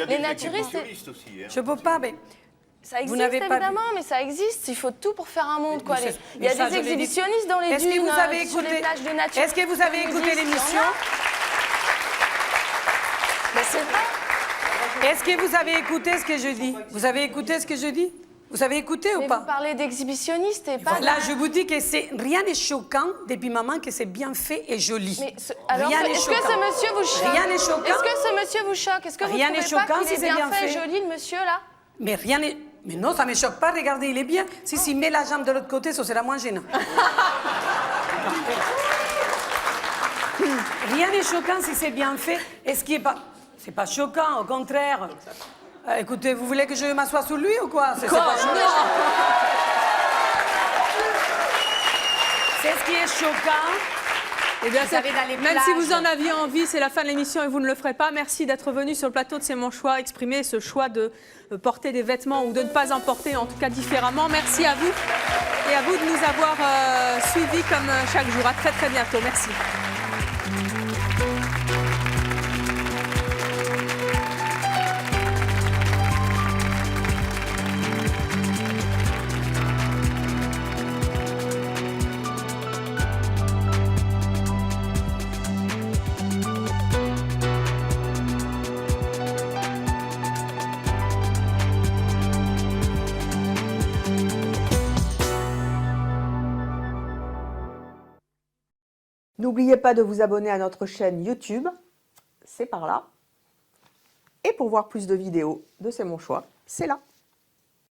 Speaker 14: Les naturistes
Speaker 8: aussi.
Speaker 10: Je peux pas, mais
Speaker 14: ça existe évidemment, mais ça existe. Il faut tout pour faire un monde, quoi. Il y a des exhibitionnistes dans les dunes, sur les plages de nature.
Speaker 10: Est-ce que vous avez écouté l'émission?
Speaker 14: Mais c'est vrai.
Speaker 10: Est-ce que vous avez écouté ce que je dis? Vous avez écouté ce que je dis? Vous avez écouté ou pas?
Speaker 14: Vous parlez d'exhibitionnistes et pas...
Speaker 10: Là, je vous dis que rien n'est choquant depuis maman, que c'est bien fait et joli.
Speaker 14: Mais alors, est-ce que ce monsieur vous choque?
Speaker 10: Rien n'est choquant.
Speaker 14: Est-ce que ce monsieur vous choque? Est-ce que vous
Speaker 10: rien n'est
Speaker 14: trouvez
Speaker 10: choquant
Speaker 14: pas qu'il
Speaker 10: si
Speaker 14: est bien fait et joli, le monsieur, là?
Speaker 10: Mais rien n'est... Mais non, ça ne me choque pas. Regardez, il est bien. Si met la jambe de l'autre côté, ça sera moins gênant. Rien n'est choquant si c'est bien fait. Est-ce qu'il est pas... C'est pas choquant, au contraire. Écoutez, vous voulez que je m'assoie sous lui ou quoi? C'est pas choquant. C'est ce qui est choquant.
Speaker 6: Eh bien, même si vous en aviez envie, c'est la fin de l'émission et vous ne le ferez pas. Merci d'être venu sur le plateau de C'est mon choix, exprimer ce choix de porter des vêtements ou de ne pas en porter, en tout cas différemment. Merci à vous et à vous de nous avoir suivis comme chaque jour. À très très bientôt. Merci.
Speaker 21: N'oubliez pas de vous abonner à notre chaîne YouTube, c'est par là. Et pour voir plus de vidéos de C'est mon choix, c'est là.